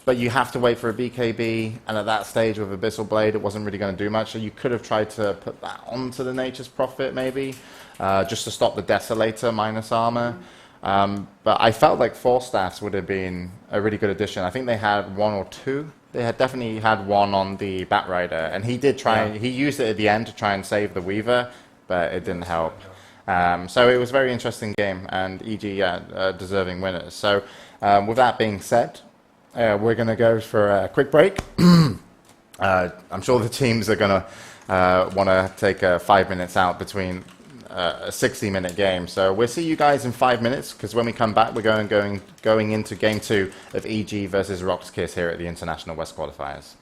but you have to wait for a BKB, and at that stage with Abyssal Blade, it wasn't really going to do much. So you could have tried to put that onto the Nature's Prophet, maybe, just to stop the Desolator minus armor. But I felt like Falstaffs would have been a really good addition. I think they had one or two. They had definitely had one on the Batrider, and he did try. He used it at the end to try and save the Weaver, but it didn't help. So it was a very interesting game, and EG, deserving winners. So with that being said, we're going to go for a quick break. I'm sure the teams are going to want to take 5 minutes out between a 60-minute game. So we'll see you guys in 5 minutes, because when we come back, we're going into Game 2 of EG versus Rox.KiSS here at the International West Qualifiers.